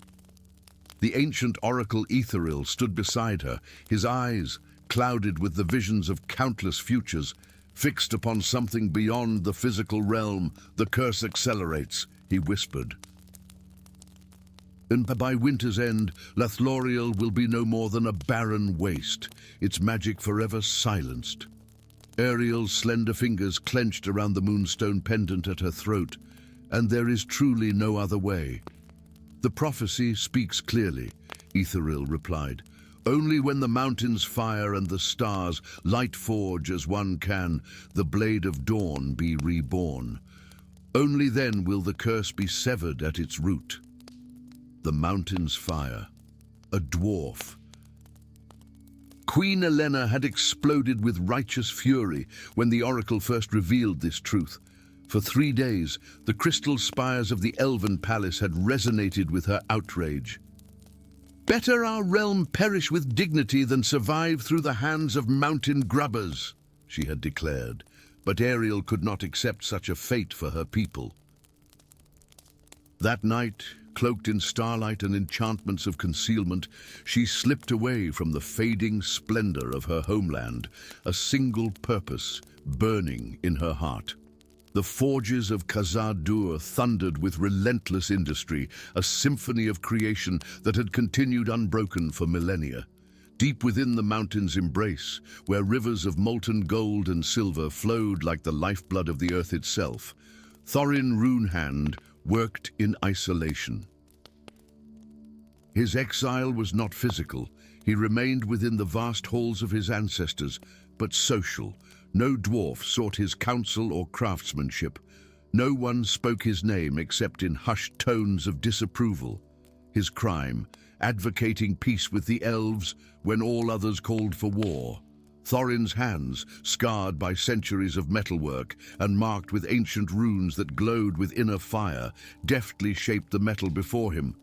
The ancient oracle Ethereal stood beside her, his eyes, clouded with the visions of countless futures, fixed upon something beyond the physical realm. "The curse accelerates," he whispered. "And by winter's end, Lothlorien will be no more than a barren waste, its magic forever silenced." Ariel's slender fingers clenched around the moonstone pendant at her throat, "and there is truly no other way." "The prophecy speaks clearly," Ethereal replied. "Only when the mountains fire and the stars light forge as one can the blade of dawn be reborn. Only then will the curse be severed at its root." The mountains fire. A dwarf. Queen Elena had exploded with righteous fury when the oracle first revealed this truth. For 3 days, the crystal spires of the elven palace had resonated with her outrage. "Better our realm perish with dignity than survive through the hands of mountain grubbers," she had declared, but Ariel could not accept such a fate for her people. That night, cloaked in starlight and enchantments of concealment, she slipped away from the fading splendor of her homeland, a single purpose burning in her heart. The forges of Khazad-dûr thundered with relentless industry, a symphony of creation that had continued unbroken for millennia. Deep within the mountain's embrace, where rivers of molten gold and silver flowed like the lifeblood of the earth itself, Thorin Runehand worked in isolation. His exile was not physical. He remained within the vast halls of his ancestors, but social. No dwarf sought his counsel or craftsmanship. No one spoke his name except in hushed tones of disapproval. His crime, advocating peace with the elves when all others called for war. Thorin's hands, scarred by centuries of metalwork and marked with ancient runes that glowed with inner fire, deftly shaped the metal before him.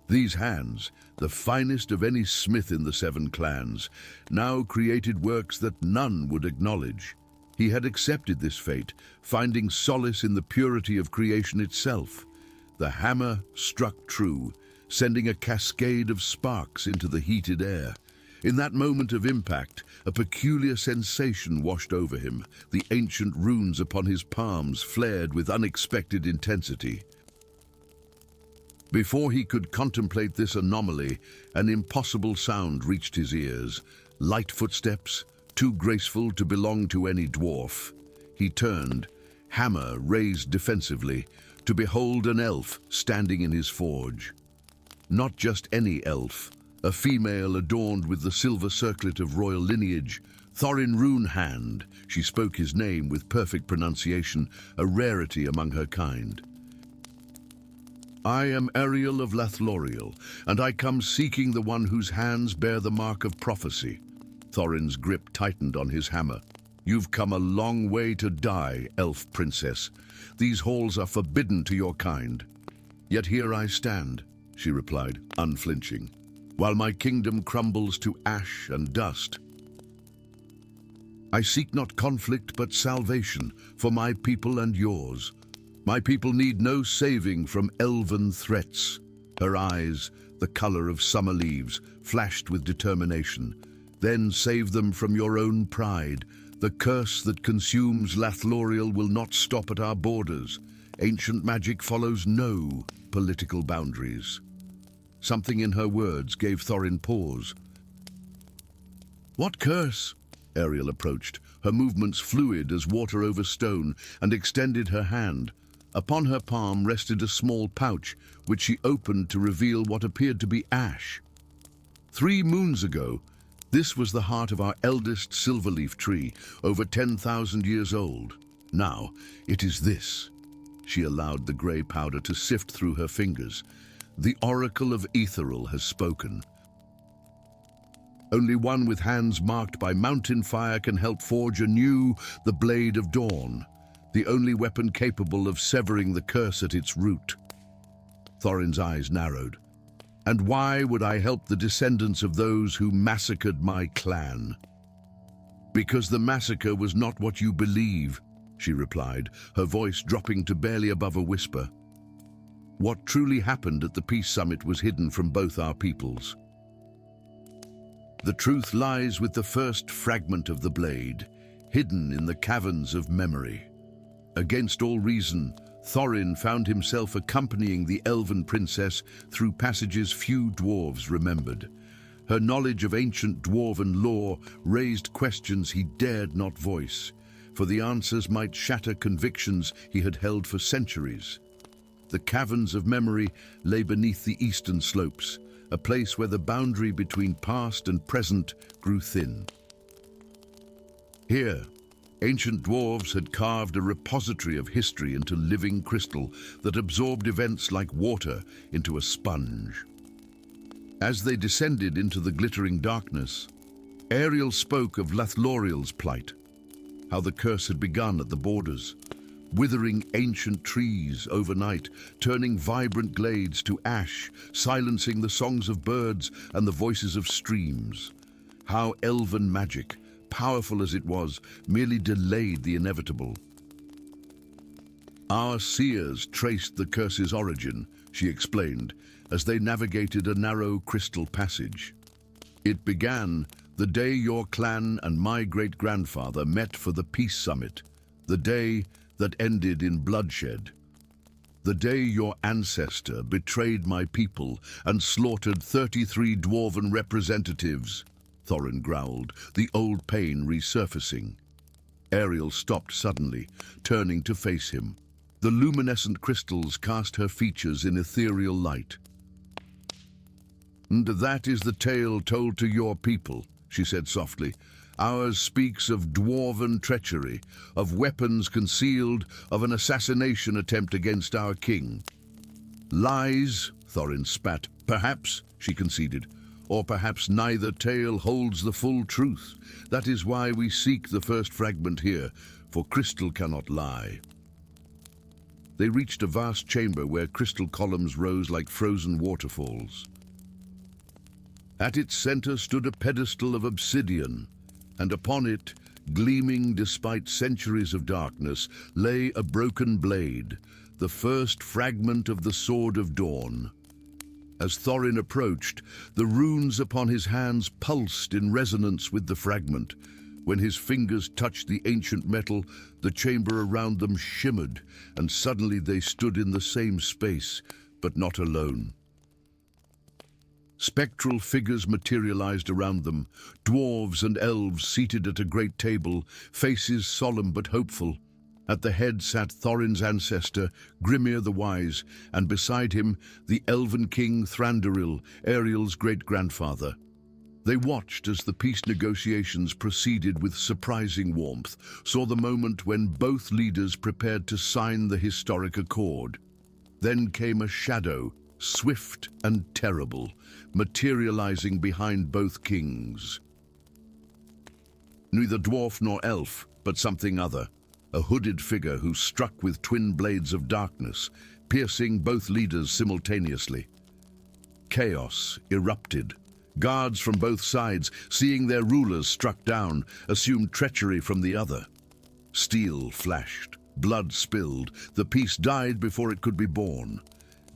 These hands, the finest of any smith in the 7 clans, now created works that none would acknowledge. He had accepted this fate, finding solace in the purity of creation itself. The hammer struck true, sending a cascade of sparks into the heated air. In that moment of impact, a peculiar sensation washed over him. The ancient runes upon his palms flared with unexpected intensity. Before he could contemplate this anomaly, an impossible sound reached his ears. Light footsteps, too graceful to belong to any dwarf. He turned, hammer raised defensively, to behold an elf standing in his forge. Not just any elf, a female adorned with the silver circlet of royal lineage, Thorin Rune Hand. She spoke his name with perfect pronunciation, a rarity among her kind. I am Ariel of Lathloriel, and I come seeking the one whose hands bear the mark of prophecy. Thorin's grip tightened on his hammer. You've come a long way to die, elf princess. These halls are forbidden to your kind. Yet here I stand, she replied, unflinching, while my kingdom crumbles to ash and dust. I seek not conflict but salvation for my people and yours. My people need no saving from elven threats. Her eyes, the color of summer leaves, flashed with determination. Then save them from your own pride. The curse that consumes Lathloriel will not stop at our borders. Ancient magic follows no political boundaries. Something in her words gave Thorin pause. What curse? Ariel approached, her movements fluid as water over stone, and extended her hand. Upon her palm rested a small pouch, which she opened to reveal what appeared to be ash. 3 moons ago, this was the heart of our eldest silverleaf tree, over 10,000 years old. Now, it is this. She allowed the grey powder to sift through her fingers. The Oracle of Ethereal has spoken. Only one with hands marked by mountain fire can help forge anew the Blade of Dawn, the only weapon capable of severing the curse at its root. Thorin's eyes narrowed. And why would I help the descendants of those who massacred my clan? Because the massacre was not what you believe, she replied, her voice dropping to barely above a whisper. What truly happened at the Peace Summit was hidden from both our peoples. The truth lies with the first fragment of the blade, hidden in the caverns of memory. Against all reason, Thorin found himself accompanying the elven princess through passages few dwarves remembered. Her knowledge of ancient dwarven lore raised questions he dared not voice, for the answers might shatter convictions he had held for centuries. The caverns of memory lay beneath the eastern slopes, a place where the boundary between past and present grew thin. Here, ancient dwarves had carved a repository of history into living crystal that absorbed events like water into a sponge. As they descended into the glittering darkness, Ariel spoke of Lathloriel's plight, how the curse had begun at the borders, withering ancient trees overnight, turning vibrant glades to ash, silencing the songs of birds and the voices of streams. How elven magic, powerful as it was, merely delayed the inevitable. Our seers traced the curse's origin, she explained, as they navigated a narrow crystal passage. It began the day your clan and my great-grandfather met for the Peace Summit, the day that ended in bloodshed. The day your ancestor betrayed my people and slaughtered 33 dwarven representatives, Thorin growled, the old pain resurfacing. Ariel stopped suddenly, turning to face him. The luminescent crystals cast her features in ethereal light. And that is the tale told to your people, she said softly. Ours speaks of dwarven treachery, of weapons concealed, of an assassination attempt against our king. Lies, Thorin spat. Perhaps, she conceded, or perhaps neither tale holds the full truth. That is why we seek the first fragment here, for crystal cannot lie. They reached a vast chamber where crystal columns rose like frozen waterfalls. At its center stood a pedestal of obsidian, and upon it, gleaming despite centuries of darkness, lay a broken blade, the first fragment of the Sword of Dawn. As Thorin approached, the runes upon his hands pulsed in resonance with the fragment. When his fingers touched the ancient metal, the chamber around them shimmered, and suddenly they stood in the same space, but not alone. Spectral figures materialized around them, dwarves and elves seated at a great table, faces solemn but hopeful. At the head sat Thorin's ancestor, Grimir the Wise, and beside him the elven king Thranduil, Ariel's great-grandfather. They watched as the peace negotiations proceeded with surprising warmth, saw the moment when both leaders prepared to sign the historic accord. Then came a shadow, swift and terrible, materializing behind both kings. Neither dwarf nor elf, but something other, a hooded figure who struck with twin blades of darkness, piercing both leaders simultaneously. Chaos erupted. Guards from both sides, seeing their rulers struck down, assumed treachery from the other. Steel flashed, blood spilled, the peace died before it could be born.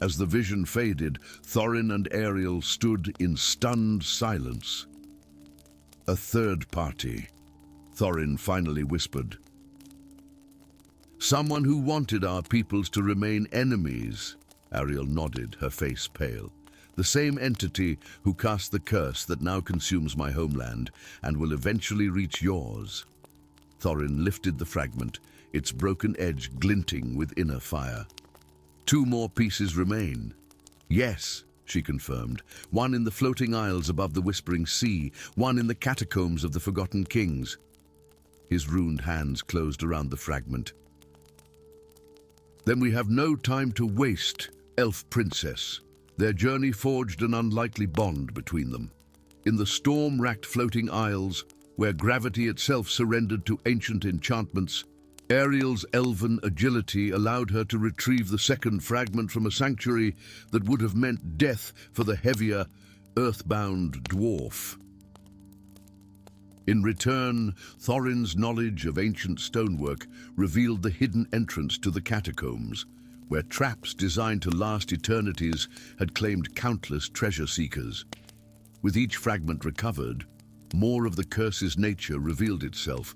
As the vision faded, Thorin and Ariel stood in stunned silence. A third party, Thorin finally whispered. Someone who wanted our peoples to remain enemies. Ariel nodded, her face pale. The same entity who cast the curse that now consumes my homeland and will eventually reach yours. Thorin lifted the fragment, its broken edge glinting with inner fire. 2 more pieces remain. Yes, she confirmed. 1 in the floating isles above the Whispering Sea, 1 in the catacombs of the Forgotten Kings. His runed hands closed around the fragment. Then we have no time to waste, Elf Princess. Their journey forged an unlikely bond between them. In the storm-racked floating isles, where gravity itself surrendered to ancient enchantments, Ariel's elven agility allowed her to retrieve the second fragment from a sanctuary that would have meant death for the heavier, earthbound dwarf. In return, Thorin's knowledge of ancient stonework revealed the hidden entrance to the catacombs, where traps designed to last eternities had claimed countless treasure seekers. With each fragment recovered, more of the curse's nature revealed itself.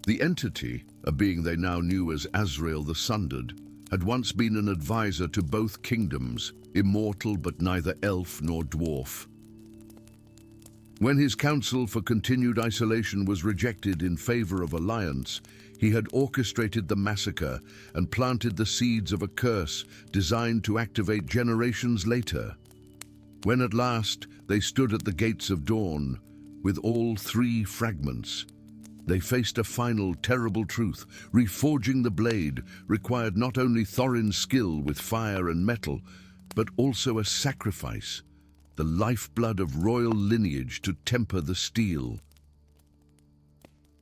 The entity, a being they now knew as Azrael the Sundered, had once been an advisor to both kingdoms, immortal but neither elf nor dwarf. When his counsel for continued isolation was rejected in favor of alliance, he had orchestrated the massacre and planted the seeds of a curse designed to activate generations later. When at last they stood at the gates of dawn, with all 3 fragments, they faced a final terrible truth. Reforging the blade required not only Thorin's skill with fire and metal, but also a sacrifice, the lifeblood of royal lineage to temper the steel.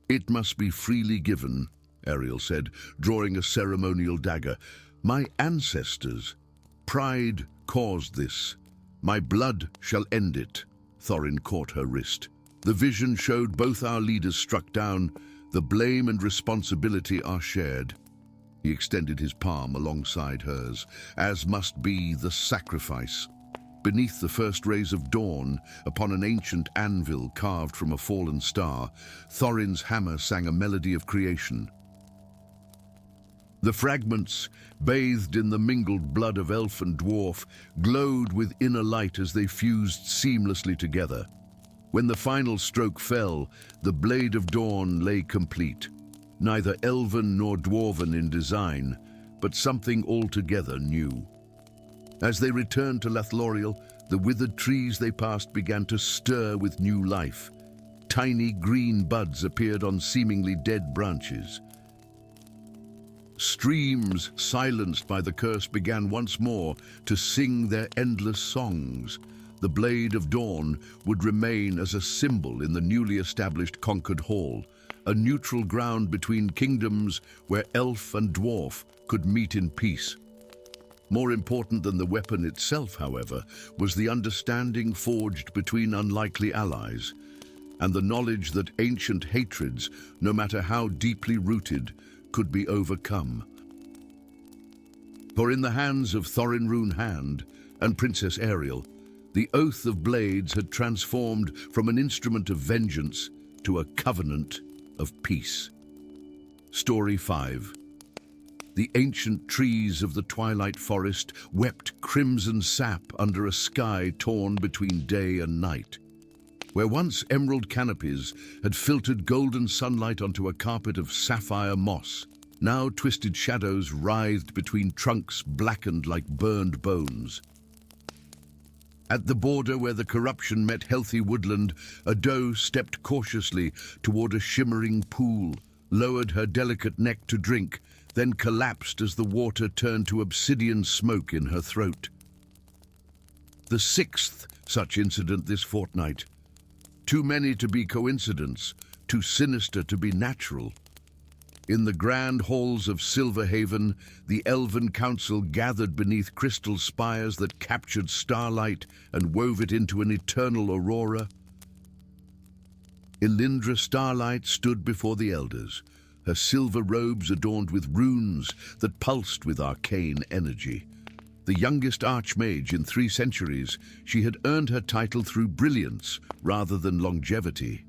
It must be freely given, Ariel said, drawing a ceremonial dagger. My ancestors' pride caused this. My blood shall end it. Thorin caught her wrist. The vision showed both our leaders struck down. The blame and responsibility are shared. He extended his palm alongside hers, as must be the sacrifice. Beneath the first rays of dawn, upon an ancient anvil carved from a fallen star, Thorin's hammer sang a melody of creation. The fragments, bathed in the mingled blood of elf and dwarf, glowed with inner light as they fused seamlessly together. When the final stroke fell, the blade of dawn lay complete, neither elven nor dwarven in design, but something altogether new. As they returned to Lothlorien, the withered trees they passed began to stir with new life. Tiny green buds appeared on seemingly dead branches. Streams, silenced by the curse, began once more to sing their endless songs. The Blade of Dawn would remain as a symbol in the newly established Conquered Hall, a neutral ground between kingdoms where elf and dwarf could meet in peace. More important than the weapon itself, however, was the understanding forged between unlikely allies, and the knowledge that ancient hatreds, no matter how deeply rooted, could be overcome. For in the hands of Thorin Runehand and Princess Ariel, the Oath of Blades had transformed from an instrument of vengeance to a covenant of peace. Story 5. The ancient trees of the twilight forest wept crimson sap under a sky torn between day and night. Where once emerald canopies had filtered golden sunlight onto a carpet of sapphire moss, now twisted shadows writhed between trunks blackened like burned bones. At the border where the corruption met healthy woodland, a doe stepped cautiously toward a shimmering pool, lowered her delicate neck to drink, then collapsed as the water turned to obsidian smoke in her throat. The sixth such incident this fortnight. Too many to be coincidence, too sinister to be natural. In the grand halls of Silverhaven, the Elven Council gathered beneath crystal spires that captured starlight and wove it into an eternal aurora. Elindra Starlight stood before the elders, her silver robes adorned with runes that pulsed with arcane energy. The youngest archmage in 3 centuries, she had earned her title through brilliance rather than longevity.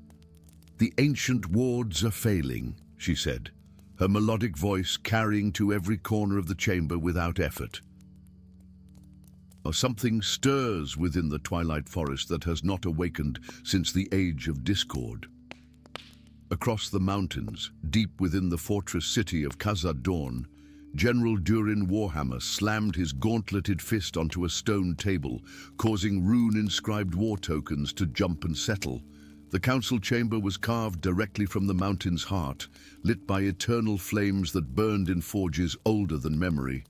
"The ancient wards are failing," she said, her melodic voice carrying to every corner of the chamber without effort. Something stirs within the twilight forest that has not awakened since the age of discord. Across the mountains, deep within the fortress city of Khazad-dûrn, General Durin Warhammer slammed his gauntleted fist onto a stone table, causing rune-inscribed war tokens to jump and settle. The council chamber was carved directly from the mountain's heart, lit by eternal flames that burned in forges older than memory.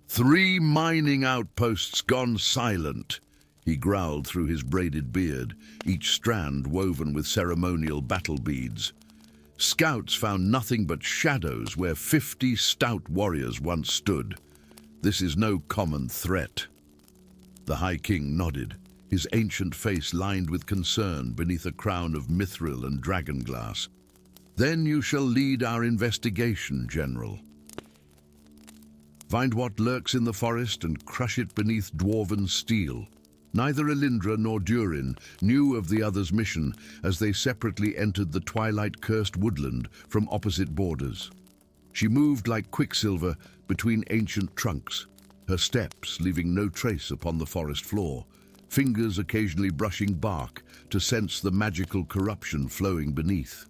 3 mining outposts gone silent, he growled through his braided beard, each strand woven with ceremonial battle beads. Scouts found nothing but shadows where 50 stout warriors once stood. This is no common threat. The High King nodded, his ancient face lined with concern beneath a crown of mithril and dragonglass. "Then you shall lead our investigation, General. Find what lurks in the forest and crush it beneath dwarven steel." Neither Elindra nor Durin knew of the other's mission as they separately entered the twilight-cursed woodland from opposite borders. She moved like quicksilver between ancient trunks, her steps leaving no trace upon the forest floor, fingers occasionally brushing bark to sense the magical corruption flowing beneath.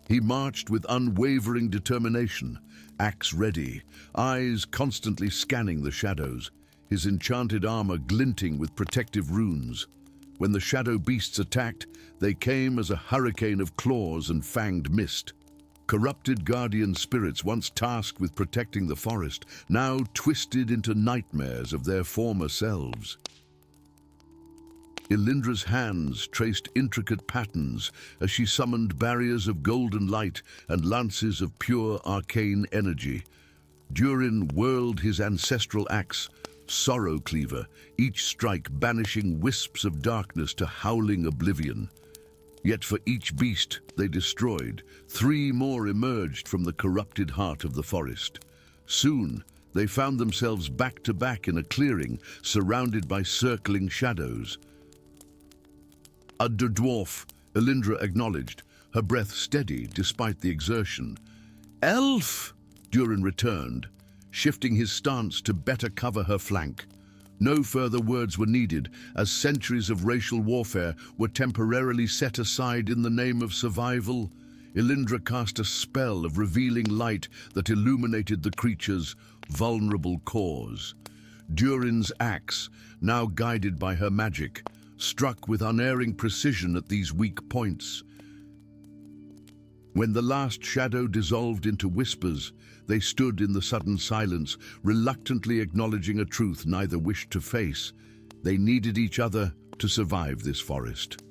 He marched with unwavering determination, axe ready, eyes constantly scanning the shadows, his enchanted armor glinting with protective runes. When the shadow beasts attacked, they came as a hurricane of claws and fanged mist. Corrupted guardian spirits once tasked with protecting the forest, now twisted into nightmares of their former selves. Elindra's hands traced intricate patterns as she summoned barriers of golden light and lances of pure arcane energy. Durin whirled his ancestral axe, Sorrow Cleaver, each strike banishing wisps of darkness to howling oblivion. Yet for each beast they destroyed, 3 more emerged from the corrupted heart of the forest. Soon, they found themselves back to back in a clearing, surrounded by circling shadows. "A dwarf," Elindra acknowledged, her breath steady despite the exertion. "Elf," Durin returned, shifting his stance to better cover her flank. No further words were needed, as centuries of racial warfare were temporarily set aside in the name of survival. Elindra cast a spell of revealing light that illuminated the creature's vulnerable cores. Durin's axe, now guided by her magic, struck with unerring precision at these weak points. When the last shadow dissolved into whispers, they stood in the sudden silence, reluctantly acknowledging a truth neither wished to face. They needed each other to survive this forest.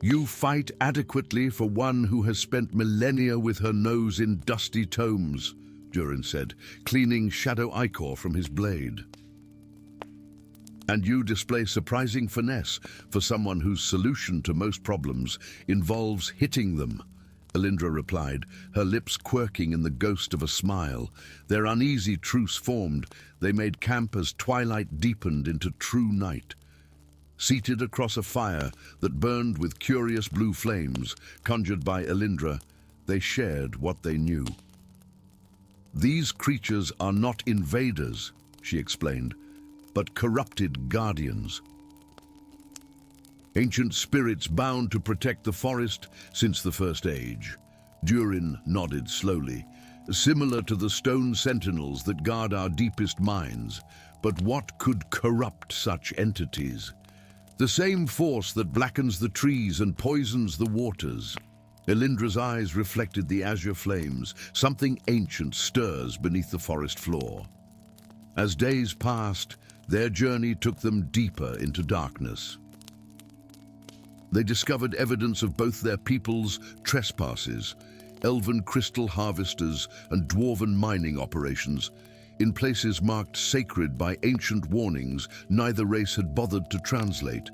"You fight adequately for one who has spent millennia with her nose in dusty tomes," Durin said, cleaning shadow ichor from his blade. "And you display surprising finesse for someone whose solution to most problems involves hitting them," Elindra replied, her lips quirking in the ghost of a smile. Their uneasy truce formed, they made camp as twilight deepened into true night. Seated across a fire that burned with curious blue flames, conjured by Elindra, they shared what they knew. "These creatures are not invaders," she explained, "but corrupted guardians. Ancient spirits bound to protect the forest since the First Age." Durin nodded slowly. "Similar to the stone sentinels that guard our deepest mines, But what could corrupt such entities? The same force that blackens the trees and poisons the waters. Elindra's eyes reflected the azure flames. Something ancient stirs beneath the forest floor. As days passed, their journey took them deeper into darkness. They discovered evidence of both their people's trespasses, elven crystal harvesters and dwarven mining operations, in places marked sacred by ancient warnings neither race had bothered to translate.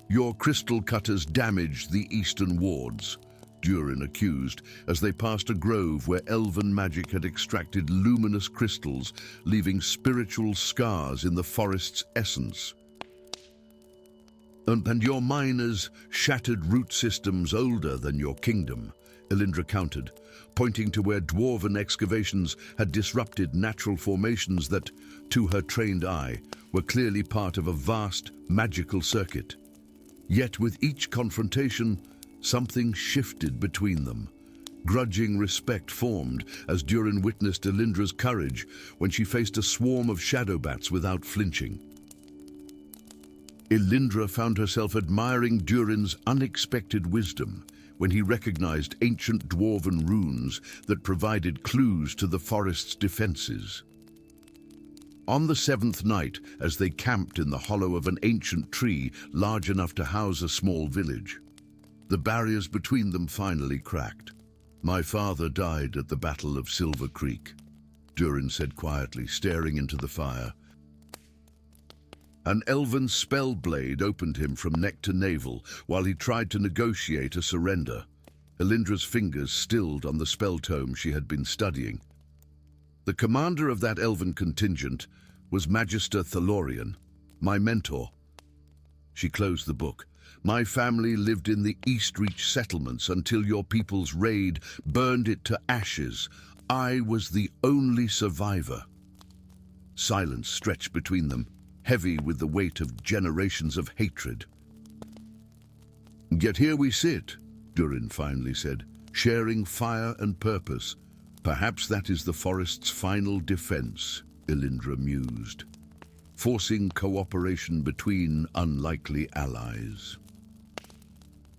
Your crystal cutters damaged the eastern wards, Durin accused, as they passed a grove where elven magic had extracted luminous crystals, leaving spiritual scars in the forest's essence. And your miners shattered root systems older than your kingdom, Elindra countered, pointing to where dwarven excavations had disrupted natural formations that, to her trained eye, were clearly part of a vast magical circuit. Yet with each confrontation, something shifted between them. Grudging respect formed as Durin witnessed Elindra's courage when she faced a swarm of shadow bats without flinching. Elindra found herself admiring Durin's unexpected wisdom when he recognized ancient dwarven runes that provided clues to the forest's defenses. On the seventh night, as they camped in the hollow of an ancient tree large enough to house a small village, the barriers between them finally cracked. "My father died at the Battle of Silver Creek," Durin said quietly, staring into the fire. An elven spell blade opened him from neck to navel while he tried to negotiate a surrender. Elindra's fingers stilled on the spell tome she had been studying. The commander of that elven contingent was Magister Thalorian, my mentor. She closed the book. "My family lived in the Eastreach settlements until your people's raid burned it to ashes. I was the only survivor." Silence stretched between them, heavy with the weight of generations of hatred. "Yet here we sit," Durin finally said, "sharing fire and purpose. Perhaps that is the forest's final defense," Elindra mused, "forcing cooperation between unlikely allies."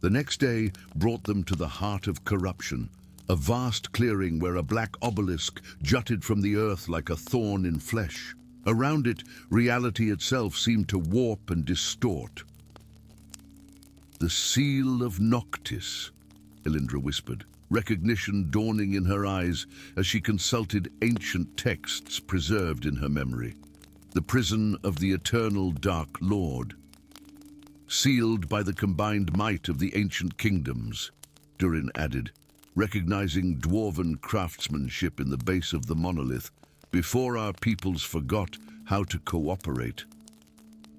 The next day brought them to the heart of corruption, a vast clearing where a black obelisk jutted from the earth like a thorn in flesh. Around it, reality itself seemed to warp and distort. "The seal of Noctis," Elindra whispered, recognition dawning in her eyes as she consulted ancient texts preserved in her memory. "The prison of the eternal Dark Lord. Sealed by the combined might of the ancient kingdoms," Durin added, recognizing dwarven craftsmanship in the base of the monolith, "before our peoples forgot how to cooperate."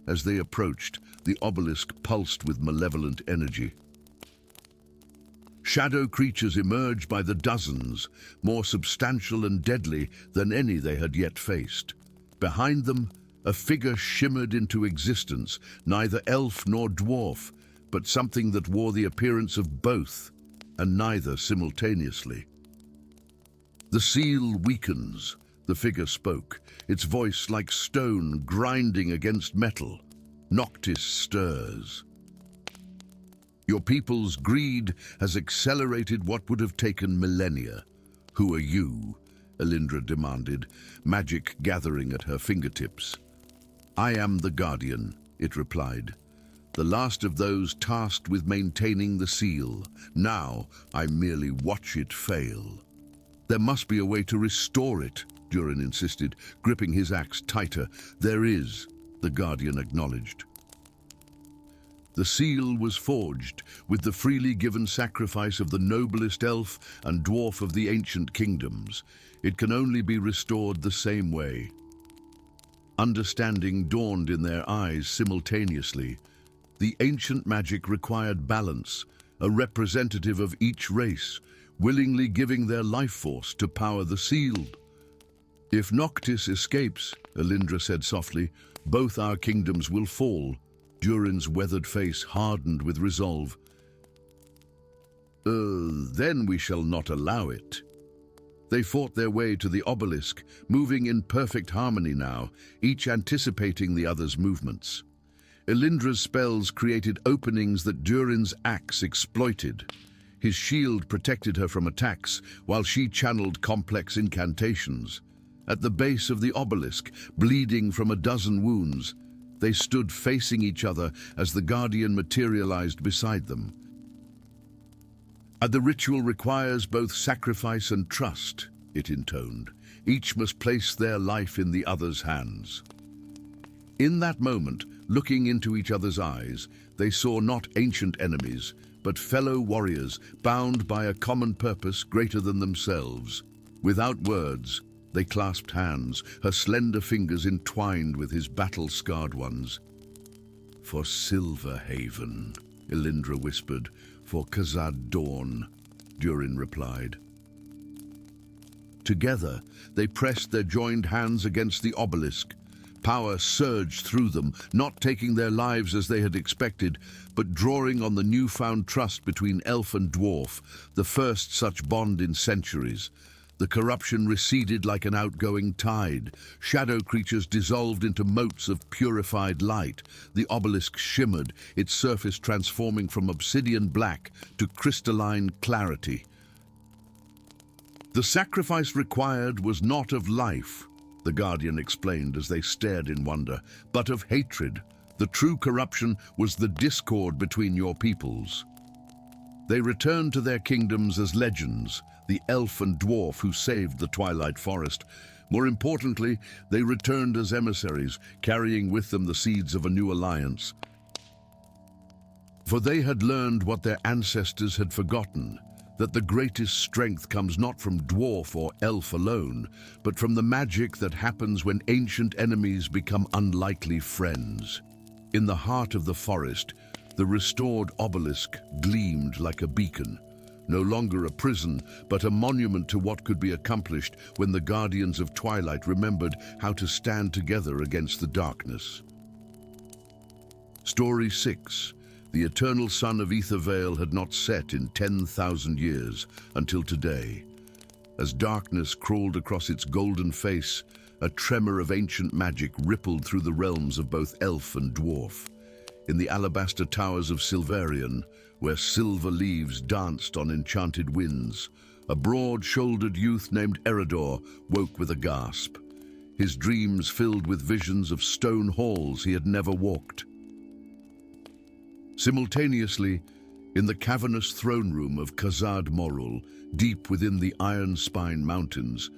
As they approached, the obelisk pulsed with malevolent energy. Shadow creatures emerged by the dozens, more substantial and deadly than any they had yet faced. Behind them, a figure shimmered into existence, neither elf nor dwarf, but something that wore the appearance of both, and neither simultaneously. "The seal weakens," the figure spoke, its voice like stone grinding against metal. "Noctis stirs. Your people's greed has accelerated what would have taken millennia." "Who are you?" Elindra demanded, magic gathering at her fingertips. "I am the Guardian," it replied, "the last of those tasked with maintaining the seal. Now I merely watch it fail." "There must be a way to restore it," Durin insisted, gripping his axe tighter. "There is," the Guardian acknowledged. The seal was forged with the freely given sacrifice of the noblest elf and dwarf of the ancient kingdoms. It can only be restored the same way. Understanding dawned in their eyes simultaneously. The ancient magic required balance, a representative of each race, willingly giving their life force to power the seal. "If Noctis escapes," Elindra said softly, "both our kingdoms will fall." Durin's weathered face hardened with resolve. Then we shall not allow it." They fought their way to the obelisk, moving in perfect harmony now, each anticipating the other's movements. Elindra's spells created openings that Durin's axe exploited. His shield protected her from attacks, while she channeled complex incantations. At the base of the obelisk, bleeding from a dozen wounds, they stood facing each other as the Guardian materialized beside them. "And the ritual requires both sacrifice and trust," it intoned. "Each must place their life in the other's hands." In that moment, looking into each other's eyes, they saw not ancient enemies, but fellow warriors bound by a common purpose greater than themselves. Without words, they clasped hands, her slender fingers entwined with his battle-scarred ones. "For Silverhaven," Elindra whispered. "For Khazad Dawn," Durin replied. Together, they pressed their joined hands against the obelisk. Power surged through them, not taking their lives as they had expected, but drawing on the newfound trust between elf and dwarf, the first such bond in centuries. The corruption receded like an outgoing tide. Shadow creatures dissolved into motes of purified light. The obelisk shimmered, its surface transforming from obsidian black to crystalline clarity. "The sacrifice required was not of life," the Guardian explained as they stared in wonder, "but of hatred. The true corruption was the discord between your peoples." They returned to their kingdoms as legends, the elf and dwarf who saved the Twilight Forest. More importantly, they returned as emissaries, carrying with them the seeds of a new alliance. For they had learned what their ancestors had forgotten, that the greatest strength comes not from dwarf or elf alone, but from the magic that happens when ancient enemies become unlikely friends. In the heart of the forest, the restored obelisk gleamed like a beacon, no longer a prison, but a monument to what could be accomplished when the Guardians of Twilight remembered how to stand together against the darkness. Story 6. The eternal sun of Aethervale had not set in 10,000 years until today. As darkness crawled across its golden face, a tremor of ancient magic rippled through the realms of both elf and dwarf. In the alabaster towers of Silverian, where silver leaves danced on enchanted winds, a broad-shouldered youth named Eredor woke with a gasp. His dreams filled with visions of stone halls he had never walked. Simultaneously, in the cavernous throne room of Khazad Morul, deep within the Iron Spine Mountains,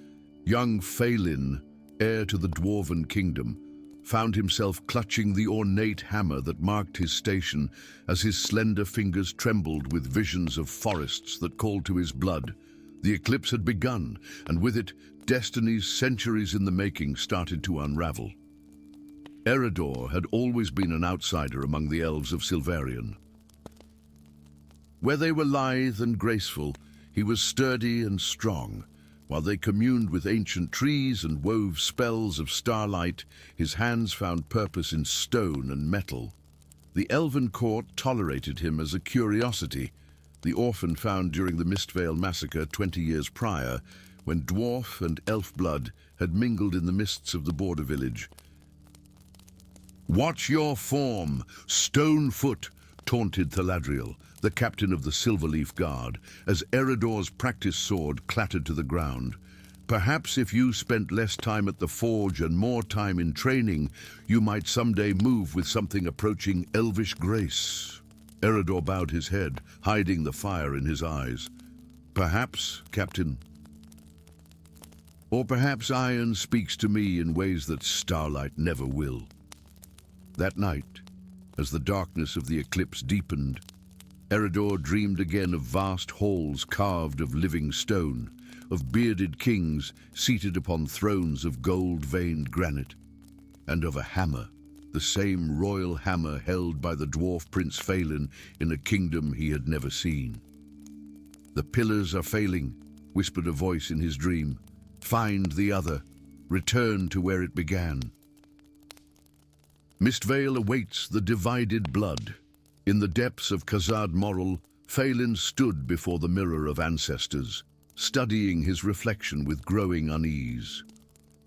young Phelan, heir to the dwarven kingdom, found himself clutching the ornate hammer that marked his station as his slender fingers trembled with visions of forests that called to his blood. The eclipse had begun, and with it, destinies centuries in the making started to unravel. Eredor had always been an outsider among the elves of Silverian. Where they were lithe and graceful, he was sturdy and strong. While they communed with ancient trees and wove spells of starlight, his hands found purpose in stone and metal. The elven court tolerated him as a curiosity, the orphan found during the Mistvale massacre 20 years prior, when dwarf and elf blood had mingled in the mists of the border village. "Watch your form, Stonefoot," taunted Thaladriel, the captain of the Silverleaf Guard, as Eredor's practice sword clattered to the ground. "Perhaps if you spent less time at the forge and more time in training, you might someday move with something approaching elvish grace." Eredor bowed his head, hiding the fire in his eyes. "Perhaps, Captain. Or perhaps iron speaks to me in ways that starlight never will." That night, as the darkness of the eclipse deepened, Eredor dreamed again of vast halls carved of living stone, of bearded kings seated upon thrones of gold-veined granite, and of a hammer, the same royal hammer held by the dwarf Prince Phelan in a kingdom he had never seen. "The pillars are failing," whispered a voice in his dream. "Find the other. Return to where it began." Mistvale awaits the divided blood. In the depths of Khazad Morul, Phelan stood before the mirror of ancestors. studying his reflection with growing unease.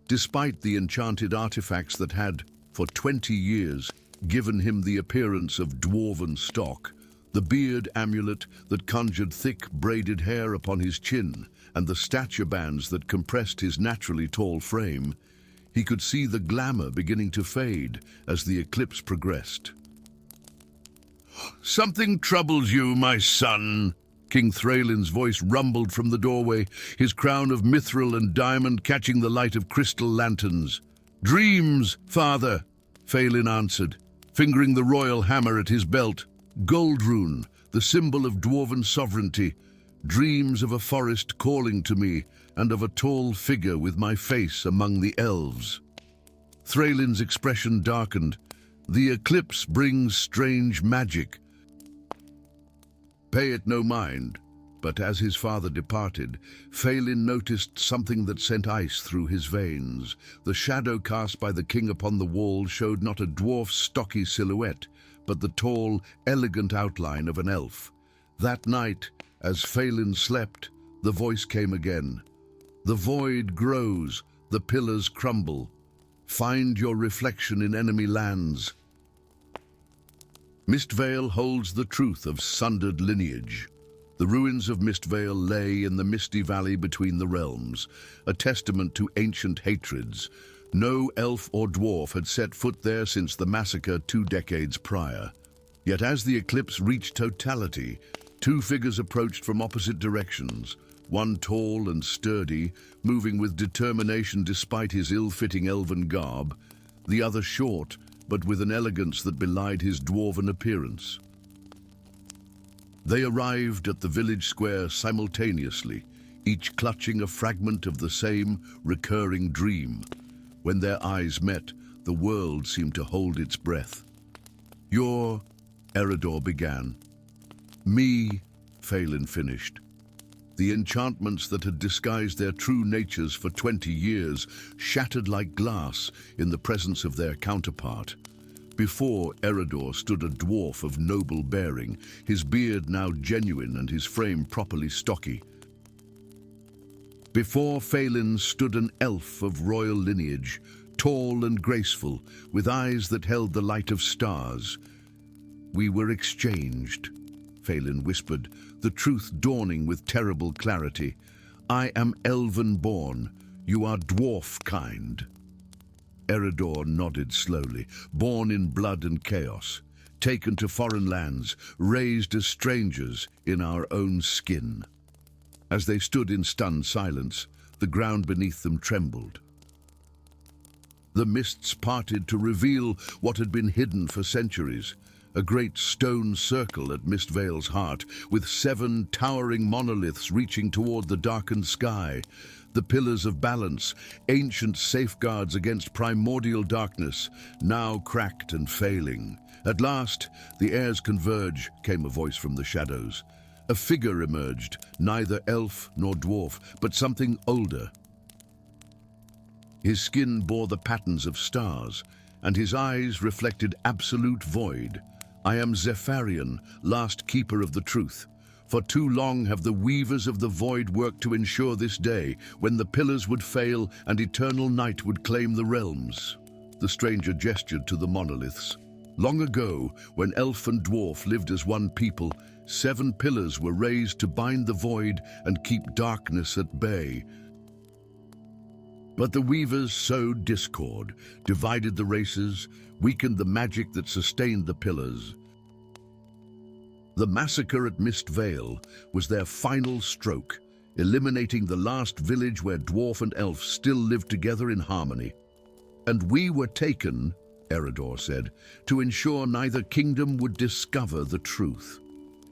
Despite the enchanted artifacts that had, for 20 years, given him the appearance of dwarven stock, the beard amulet that conjured thick, braided hair upon his chin, and the stature bands that compressed his naturally tall frame, he could see the glamour beginning to fade as the eclipse progressed. "Something troubles you, my son," King Thralin's voice rumbled from the doorway, his crown of mithril and diamond catching the light of crystal lanterns. "Dreams, father," Phelan answered, fingering the royal hammer at his belt. "Gold rune, the symbol of dwarven sovereignty. Dreams of a forest calling to me, and of a tall figure with my face among the elves." Thralin's expression darkened. "The eclipse brings strange magic. Pay it no mind." But as his father departed, Phelan noticed something that sent ice through his veins. The shadow cast by the king upon the wall showed not a dwarf's stocky silhouette, but the tall, elegant outline of an elf. That night, as Phelan slept, the voice came again. "The void grows, the pillars crumble. Find your reflection in enemy lands." Mistvale holds the truth of sundered lineage. The ruins of Mistvale lay in the misty valley between the realms, a testament to ancient hatreds. No elf or dwarf had set foot there since the massacre 2 decades prior. Yet as the eclipse reached totality, 2 figures approached from opposite directions, one tall and sturdy, moving with determination despite his ill-fitting elven garb, the other short, but with an elegance that belied his dwarven appearance. They arrived at the village square simultaneously, each clutching a fragment of the same recurring dream. When their eyes met, the world seemed to hold its breath. "Your," Eredor began. "Me," Phelan finished. The enchantments that had disguised their true natures for 20 years shattered like glass in the presence of their counterpart. Before Eredor stood a dwarf of noble bearing, his beard now genuine and his frame properly stocky. Before Phelan stood an elf of royal lineage, tall and graceful, with eyes that held the light of stars. "We were exchanged," Phelan whispered, the truth dawning with terrible clarity. "I am elven born, you are dwarf kind." Eredor nodded slowly. "Born in blood and chaos, taken to foreign lands, raised as strangers in our own skin." As they stood in stunned silence, the ground beneath them trembled. The mists parted to reveal what had been hidden for centuries. A great stone circle at Mistvale's heart, with 7 towering monoliths reaching toward the darkened sky. The pillars of balance, ancient safeguards against primordial darkness, now cracked and failing. At last, the heirs converge, came a voice from the shadows. A figure emerged, neither elf nor dwarf, but something older. His skin bore the patterns of stars, and his eyes reflected absolute void. "I am Zephyrian, last keeper of the truth. For too long have the weavers of the void worked to ensure this day, when the pillars would fail and eternal night would claim the realms." The stranger gestured to the monoliths. "Long ago, when elf and dwarf lived as one people, 7 pillars were raised to bind the void and keep darkness at bay. But the weavers sowed discord, divided the races, weakened the magic that sustained the pillars. The massacre at Mistvale was their final stroke, eliminating the last village where dwarf and elf still lived together in harmony. And we were taken," Eredor said, "to ensure neither kingdom would discover the truth.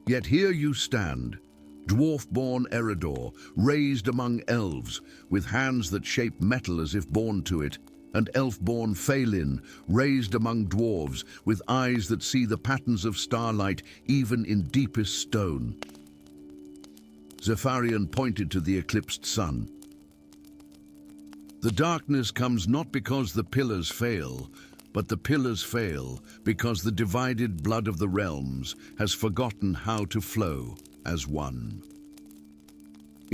Yet here you stand, dwarf-born Eredor, raised among elves, with hands that shape metal as if born to it, and elf-born Phelan, raised among dwarves, with eyes that see the patterns of starlight even in deepest stone." Zephyrian pointed to the eclipsed sun. "The darkness comes not because the pillars fail, but the pillars fail because the divided blood of the realms has forgotten how to flow as one."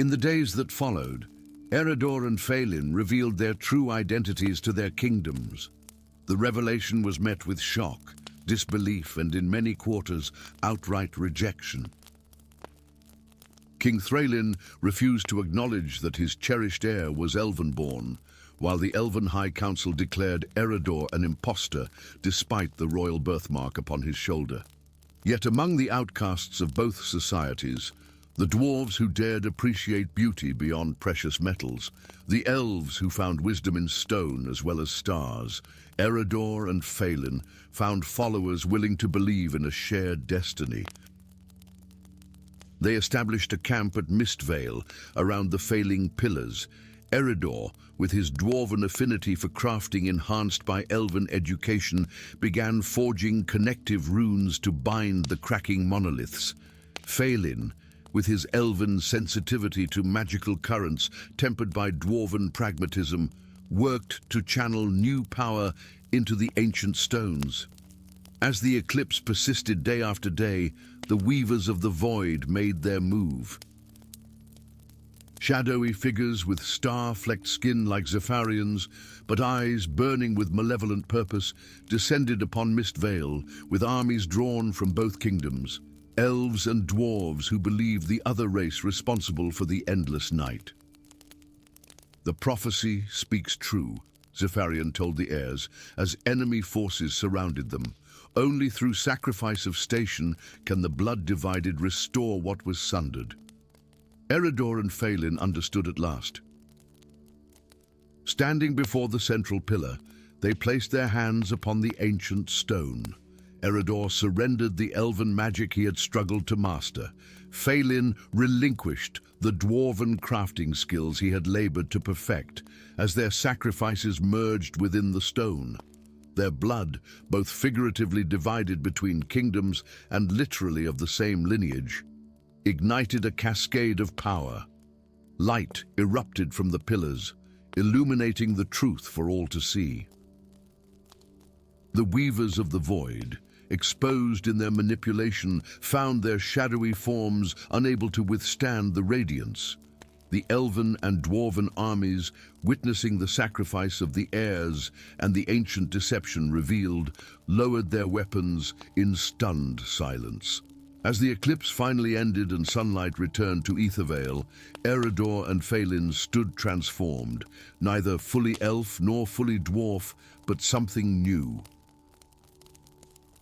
In the days that followed, Eredor and Phelan revealed their true identities to their kingdoms. The revelation was met with shock, disbelief, and in many quarters, outright rejection. King Threlin refused to acknowledge that his cherished heir was elven-born, while the Elven High Council declared Eredor an impostor despite the royal birthmark upon his shoulder. Yet among the outcasts of both societies, the dwarves who dared appreciate beauty beyond precious metals, the elves who found wisdom in stone as well as stars, Eredor and Phelan found followers willing to believe in a shared destiny. They established a camp at Mistvale around the failing pillars. Eredor, with his dwarven affinity for crafting enhanced by elven education, began forging connective runes to bind the cracking monoliths. Phelan, with his elven sensitivity to magical currents tempered by dwarven pragmatism, worked to channel new power into the ancient stones. As the eclipse persisted day after day, the weavers of the void made their move. Shadowy figures with star-flecked skin like Zephyrians, but eyes burning with malevolent purpose, descended upon Mistvale with armies drawn from both kingdoms, elves and dwarves who believed the other race responsible for the endless night. The prophecy speaks true, Zephyrian told the heirs, as enemy forces surrounded them. Only through sacrifice of station can the blood-divided restore what was sundered. Eredor and Phelan understood at last. Standing before the central pillar, they placed their hands upon the ancient stone. Eredor surrendered the elven magic he had struggled to master. Phelan relinquished the dwarven crafting skills he had labored to perfect as their sacrifices merged within the stone. Their blood, both figuratively divided between kingdoms and literally of the same lineage, ignited a cascade of power. Light erupted from the pillars, illuminating the truth for all to see. The weavers of the void, exposed in their manipulation, found their shadowy forms unable to withstand the radiance. The elven and dwarven armies, witnessing the sacrifice of the heirs and the ancient deception revealed, lowered their weapons in stunned silence. As the eclipse finally ended and sunlight returned to Aethervale, Eredor and Phelan stood transformed, neither fully elf nor fully dwarf, but something new.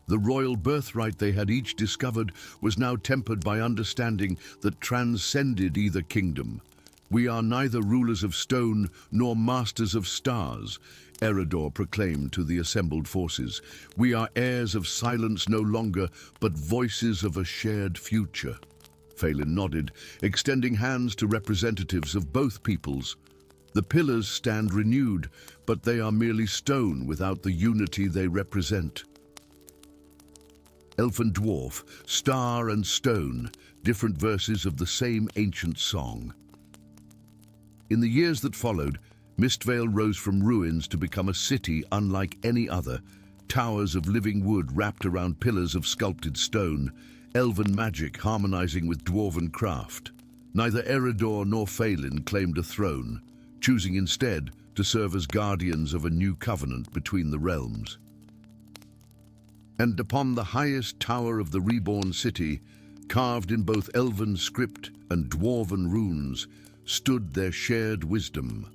The royal birthright they had each discovered was now tempered by understanding that transcended either kingdom. "We are neither rulers of stone nor masters of stars," Eredor proclaimed to the assembled forces. "We are heirs of silence no longer, but voices of a shared future." Phelan nodded, extending hands to representatives of both peoples. "The pillars stand renewed, but they are merely stone without the unity they represent." Elf and dwarf, star and stone, different verses of the same ancient song. In the years that followed, Mistvale rose from ruins to become a city unlike any other, towers of living wood wrapped around pillars of sculpted stone, elven magic harmonizing with dwarven craft. Neither Eredor nor Phelan claimed a throne, choosing instead to serve as guardians of a new covenant between the realms. And upon the highest tower of the reborn city, carved in both elven script and dwarven runes, stood their shared wisdom.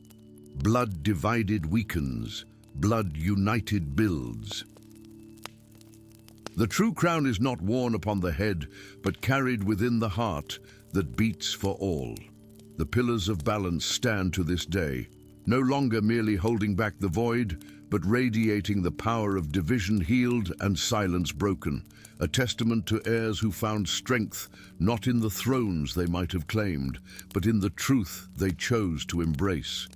Blood divided weakens, blood united builds. The true crown is not worn upon the head, but carried within the heart that beats for all. The pillars of balance stand to this day, no longer merely holding back the void, but radiating the power of division healed and silence broken, a testament to heirs who found strength not in the thrones they might have claimed, but in the truth they chose to embrace.